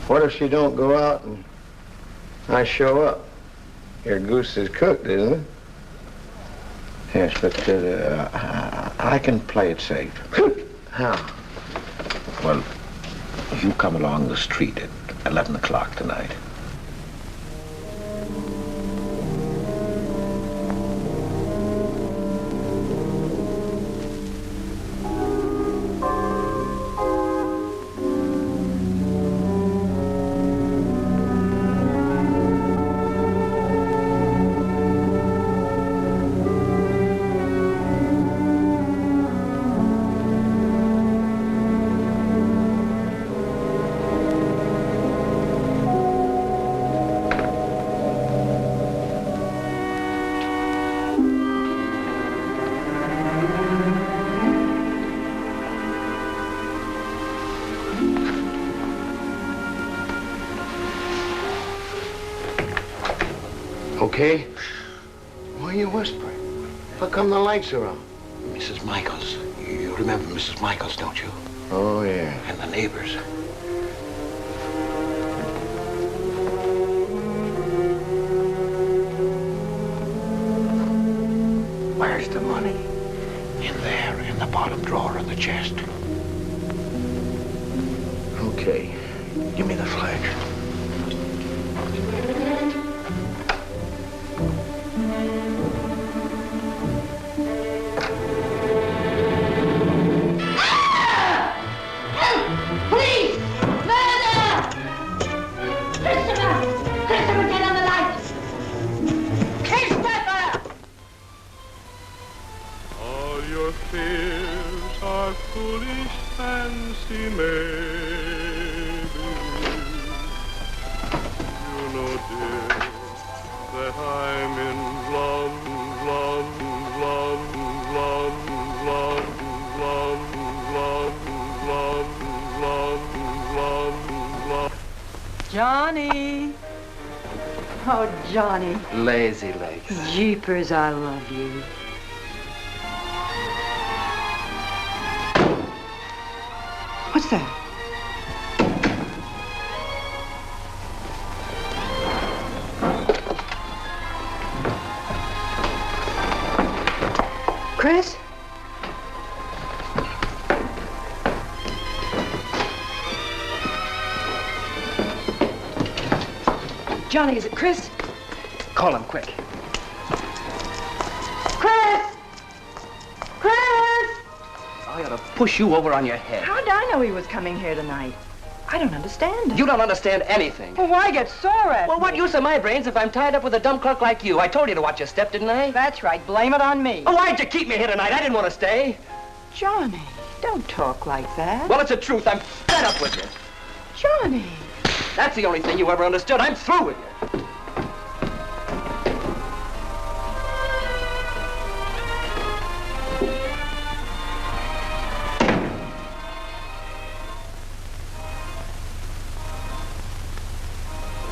What if she don't go out and I show up? Your goose is cooked, isn't it? Yes, but I can play it safe. How? Well, you come along the street at 11 o'clock tonight. Okay? Why are you whispering? How come the lights are on? Mrs. Michaels. You remember Mrs. Michaels, don't you? Oh, yeah. And the neighbors. Where's the money? In there, in the bottom drawer of the chest. Okay. Give me the flash. Police! Murder! Christopher! Christopher, get on the light! Christopher! All your fears are foolish fancy, maybe. You know, dear, that I'm in love, love, love, love, love, love, love, love, love, love. Johnny. Oh, Johnny. Lazy legs. Jeepers, I love you. What's that? Chris? Johnny, is it Chris? Call him quick. Chris! Chris! I ought to push you over on your head. How did I know he was coming here tonight? I don't understand it. You don't understand anything. Well, why get sore at Well, me? what use are my brains if I'm tied up with a dumb clerk like you? I told you to watch your step, didn't I? That's right. Blame it on me. Oh, why'd you keep me here tonight? I didn't want to stay. Johnny, don't talk like that. Well, it's the truth. I'm fed up with you. Johnny. That's the only thing you ever understood. I'm through with you.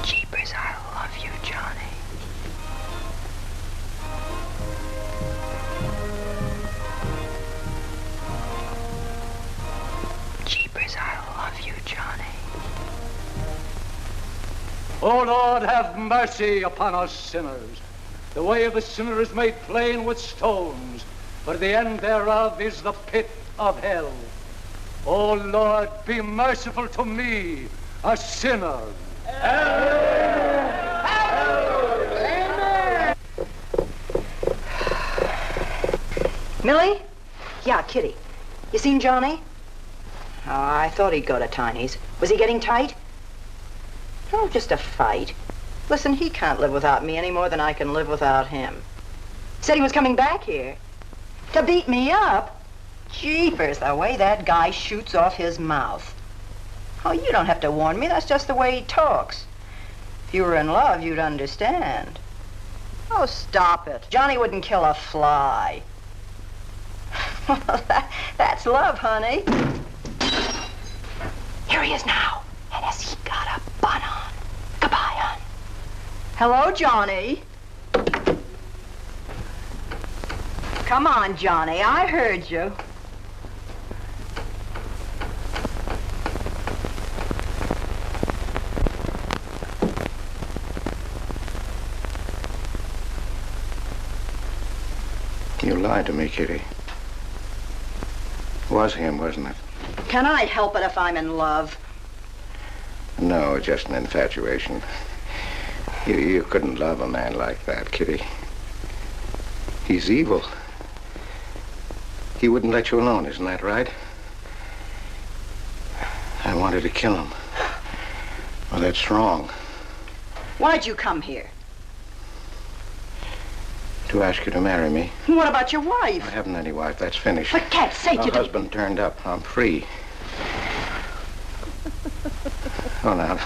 Jeepers, I love you, Johnny. Jeepers, I love you, Johnny. O Lord, have mercy upon us sinners. The way of the sinner is made plain with stones, but the end thereof is the pit of hell. O Lord, be merciful to me, a sinner. Millie? Yeah, Kitty. You seen Johnny? Oh, I thought he'd go to Tiny's. Was he getting tight? Oh, just a fight. Listen, he can't live without me any more than I can live without him. Said he was coming back here. To beat me up? Jeepers, the way that guy shoots off his mouth. Oh, you don't have to warn me. That's just the way he talks. If you were in love, you'd understand. Oh, stop it. Johnny wouldn't kill a fly. That's love, honey. Here he is now. And has he got a bun on? Goodbye, hon. Hello, Johnny. Come on, Johnny. I heard you. You lied to me, Kitty. It was him, wasn't it? Can I help it if I'm in love? No, just an infatuation. You couldn't love a man like that, Kitty. He's evil. He wouldn't let you alone, isn't that right? I wanted to kill him. Well, that's wrong. Why'd you come here? To ask you to marry me. What about your wife? I haven't any wife. That's finished. For cat's sake, My you don't... husband turned up. I'm free. Oh, now,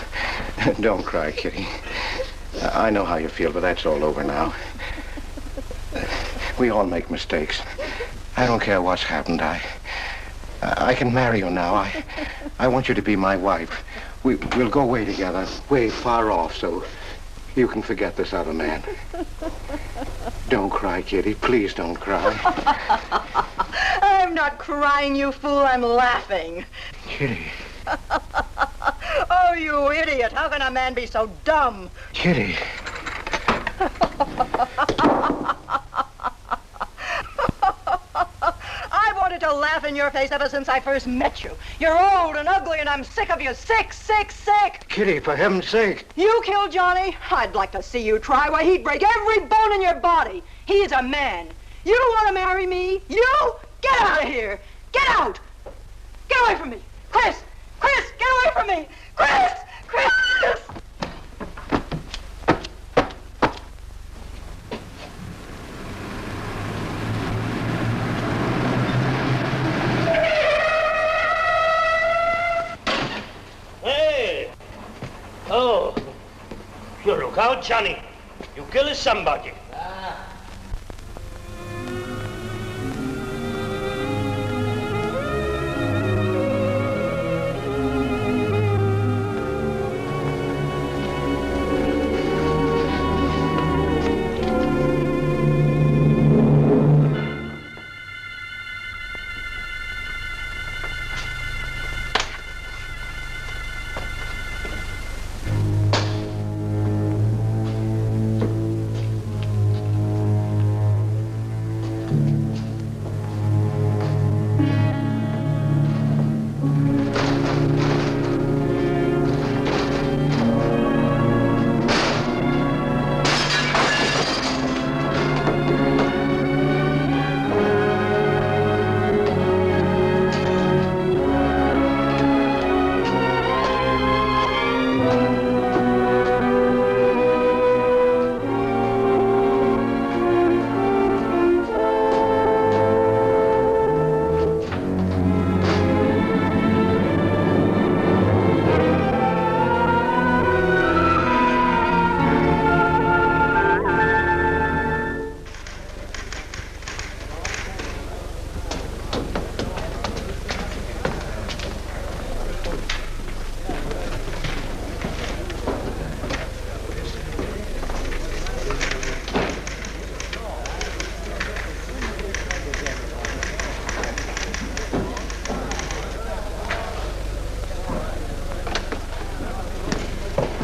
don't cry, Kitty. I know how you feel, but that's all over now. We all make mistakes. I don't care what's happened. I can marry you now. I want you to be my wife. We'll go away together, way far off, so you can forget this other man. Don't cry, Kitty. Please don't cry. I'm not crying, you fool. I'm laughing. Kitty. Oh, you idiot. How can a man be so dumb? Kitty. I wanted to laugh in your face ever since I first met you. You're old and ugly, and I'm sick of you. Sick, sick, sick. Kitty, for heaven's sake. You killed Johnny? I'd like to see you try. Why, he'd break every bone in your body. He's a man. You don't want to marry me? You? Get out of here. Get out. Get away from me. Chris! Chris, get away from me. Chris! Chris! Hey! Oh, you look out, Johnny. You kill somebody.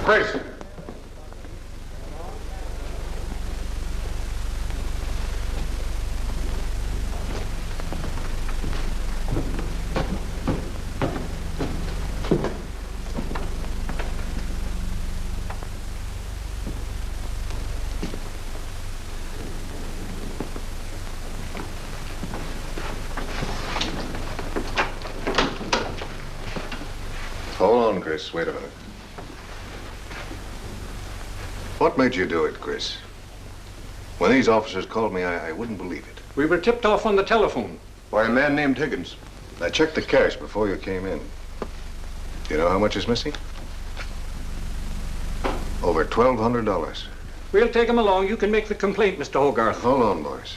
Chris. Hold on, Chris. Wait a minute. What made you do it, Chris? When these officers called me, I wouldn't believe it. We were tipped off on the telephone. By a man named Higgins. I checked the cash before you came in. You know how much is missing? Over $1,200. We'll take him along. You can make the complaint, Mr. Hogarth. Hold on, boys.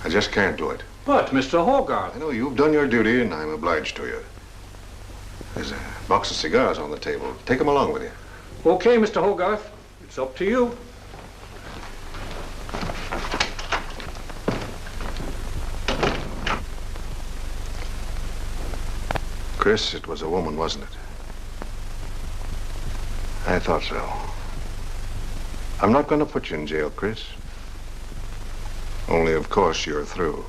I just can't do it. But, Mr. Hogarth... I know you've done your duty, and I'm obliged to you. There's a box of cigars on the table. Take them along with you. Okay, Mr. Hogarth. It's up to you. Chris, it was a woman, wasn't it? I thought so. I'm not going to put you in jail, Chris. Only, of course, you're through.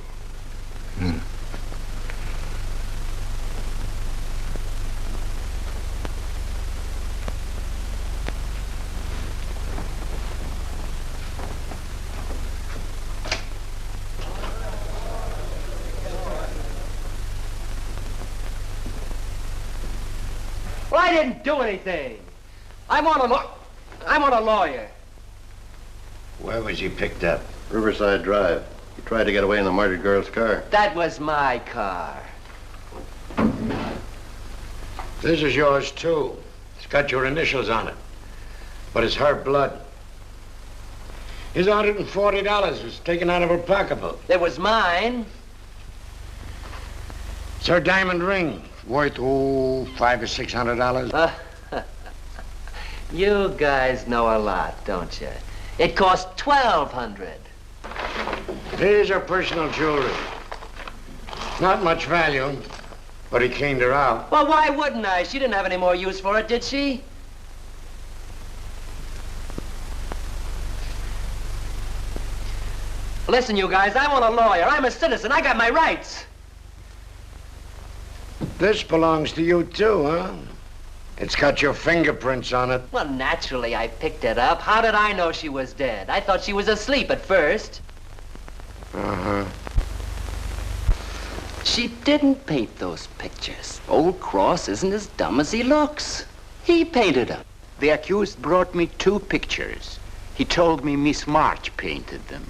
Well, I didn't do anything. I want a lawyer. Where was he picked up? Riverside Drive. He tried to get away in the murdered girl's car. That was my car. This is yours, too. It's got your initials on it. But it's her blood. His $140 was taken out of her pocketbook. It was mine. It's her diamond ring. Worth, $500 or $600. You guys know a lot, don't you? It cost $1,200. Here's her personal jewelry. Not much value, but he cleaned her out. Well, why wouldn't I? She didn't have any more use for it, did she? Listen, you guys, I want a lawyer. I'm a citizen. I got my rights. This belongs to you, too, huh? It's got your fingerprints on it. Well, naturally, I picked it up. How did I know she was dead? I thought she was asleep at first. Uh-huh. She didn't paint those pictures. Old Cross isn't as dumb as he looks. He painted them. The accused brought me 2 pictures. He told me Miss March painted them.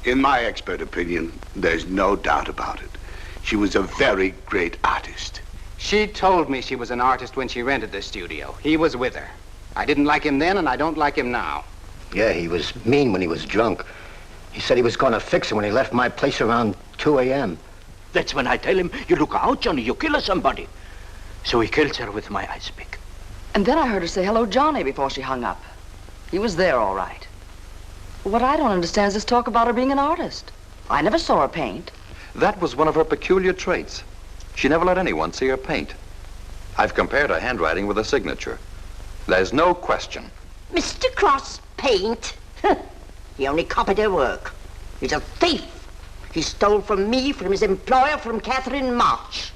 In my expert opinion, there's no doubt about it. She was a very great artist. She told me she was an artist when she rented the studio. He was with her. I didn't like him then, and I don't like him now. Yeah, he was mean when he was drunk. He said he was going to fix her when he left my place around 2 a.m. That's when I tell him, you look out, Johnny, you kill somebody. So he kills her with my ice pick. And then I heard her say hello, Johnny, before she hung up. He was there, all right. What I don't understand is this talk about her being an artist. I never saw her paint. That was one of her peculiar traits. She never let anyone see her paint. I've compared her handwriting with her signature. There's no question. Mr. Cross paint? He only copied her work. He's a thief. He stole from me, from his employer, from Catherine March.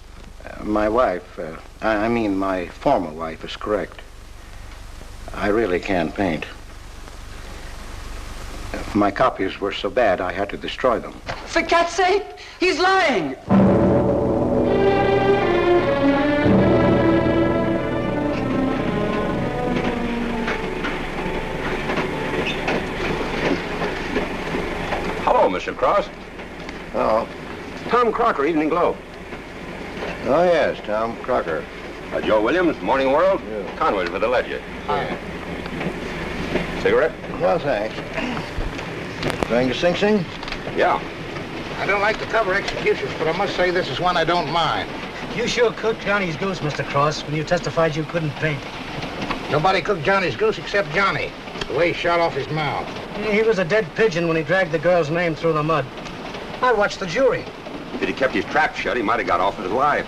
My wife, I mean my former wife, is correct. I really can't paint. My copies were so bad I had to destroy them. For cat's sake, he's lying. Hello, Mr. Cross. Oh. Tom Crocker, Evening Globe. Oh, yes, Tom Crocker. Joe Williams, Morning World. Yeah. Conway for the Ledger. Yeah. Cigarette? Well, thanks. Going to Sing Sing? Yeah. I don't like to cover executions, but I must say this is one I don't mind. You sure cooked Johnny's goose, Mr. Cross, when you testified you couldn't paint. Nobody cooked Johnny's goose except Johnny. The way he shot off his mouth. He was a dead pigeon when he dragged the girl's name through the mud. I watched the jury. If he'd kept his trap shut, he might have got off with his life.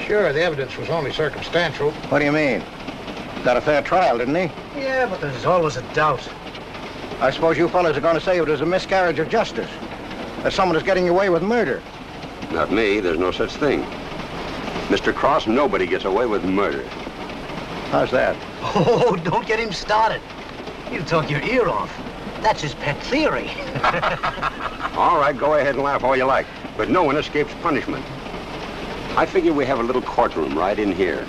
Sure, the evidence was only circumstantial. What do you mean? Got a fair trial, didn't he? Yeah, but there's always a doubt. I suppose you fellas are going to say it was a miscarriage of justice. That someone is getting away with murder. Not me. There's no such thing. Mr. Cross, nobody gets away with murder. How's that? Oh, don't get him started. He'll talk your ear off. That's his pet theory. All right, go ahead and laugh all you like, but no one escapes punishment. I figure we have a little courtroom right in here.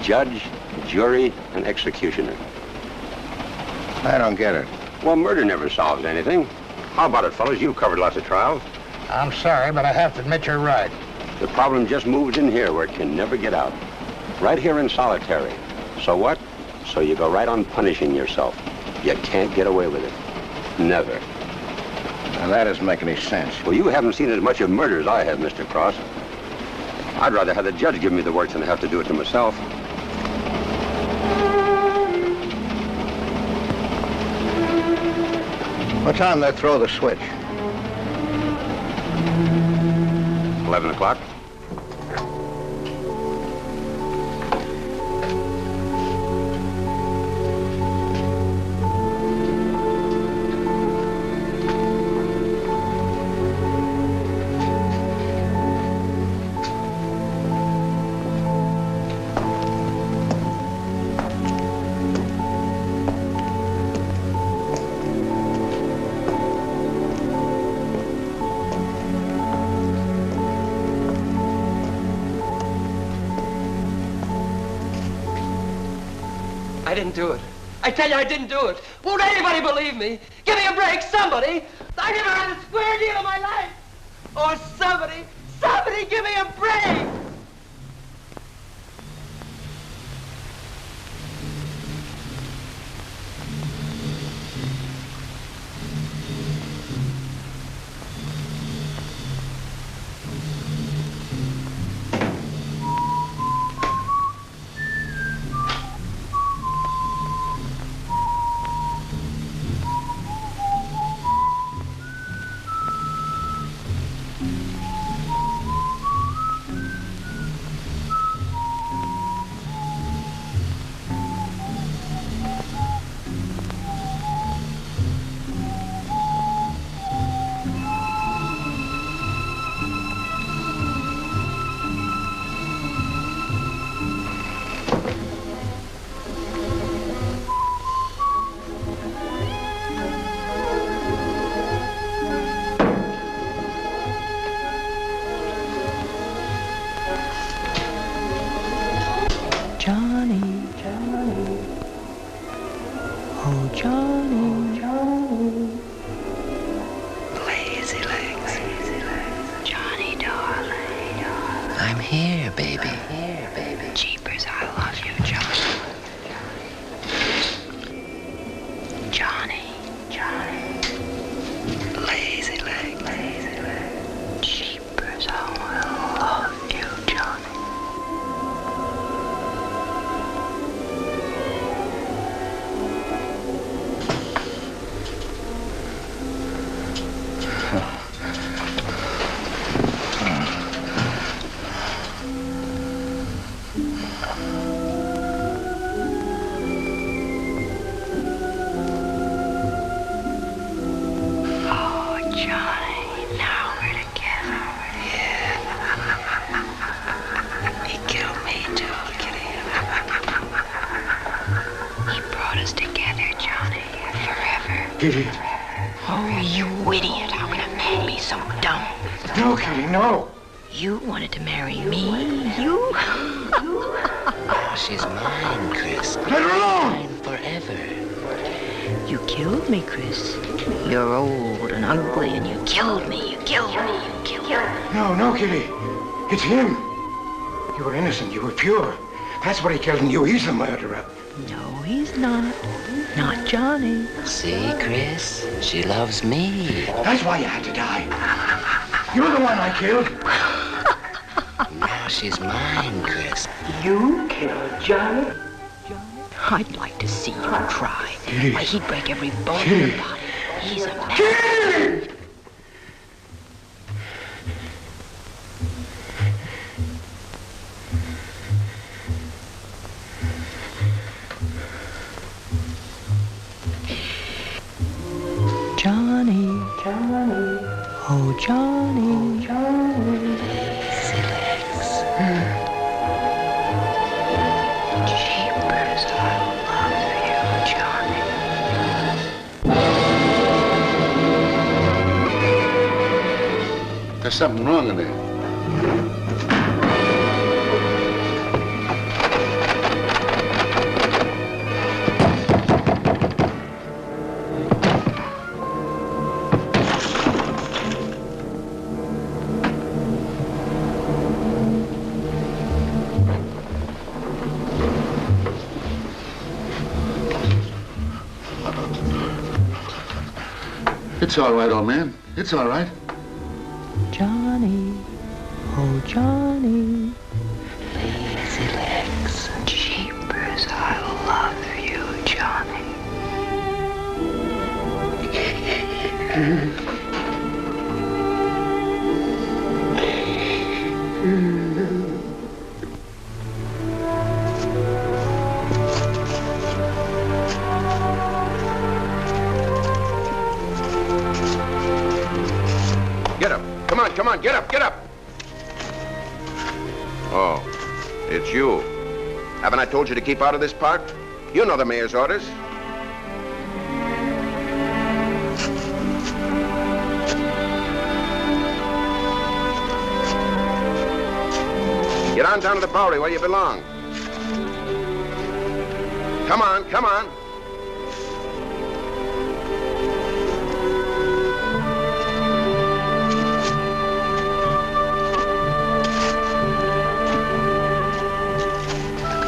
Judge, jury, and executioner. I don't get it. Well, murder never solves anything. How about it, fellas? You've covered lots of trials. I'm sorry, but I have to admit you're right. The problem just moved in here where it can never get out. Right here in solitary. So what? So you go right on punishing yourself. You can't get away with it. Never. Now, that doesn't make any sense. Well, you haven't seen as much of murder as I have, Mr. Cross. I'd rather have the judge give me the work than have to do it to myself. What time they throw the switch? 11 o'clock. I didn't do it. I tell you, I didn't do it. Won't anybody believe me? Give me a break, somebody. I never had a square deal in my life. Oh, somebody give me a break. Kitty. Oh, you idiot. How can a man be so dumb? No, Kitty, no. You wanted to marry me? You? Oh, she's mine, Chris. Let her alone! Mine forever. You killed me, Chris. You're old and ugly, and you killed me. You killed me. You killed me. No, Kitty. It's him. You were innocent. You were pure. That's what he killed in you. He's the murderer. No, he's not. Not Johnny. See, Chris? She loves me. That's why you had to die. You're the one I killed. Now she's mine, Chris. You killed Johnny? I'd like to see you try. Why, he'd break every bone in your body. He's a man. Kitty! Johnny. Oh, Johnny. Lazy legs. Jeepers, I love you, Johnny. There's something wrong in there. It's all right, old man. It's all right. Johnny, oh Johnny. Lazy legs. Jeepers, I love you, Johnny. Get up. Come on, come on, get up, get up. Oh, it's you. Haven't I told you to keep out of this park? You know the mayor's orders. Get on down to the Bowery where you belong. Come on, come on.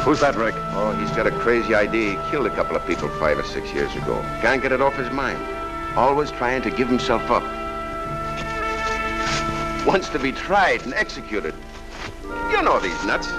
Who's that, Rick? Oh, he's got a crazy idea. He killed a couple of people 5 or 6 years ago. Can't get it off his mind. Always trying to give himself up. Wants to be tried and executed. You know these nuts.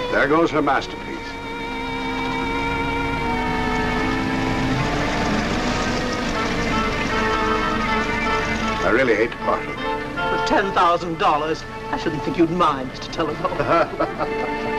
There goes her masterpiece. I really hate to part with it. For $10,000, I shouldn't think you'd mind, Mr. Telephone.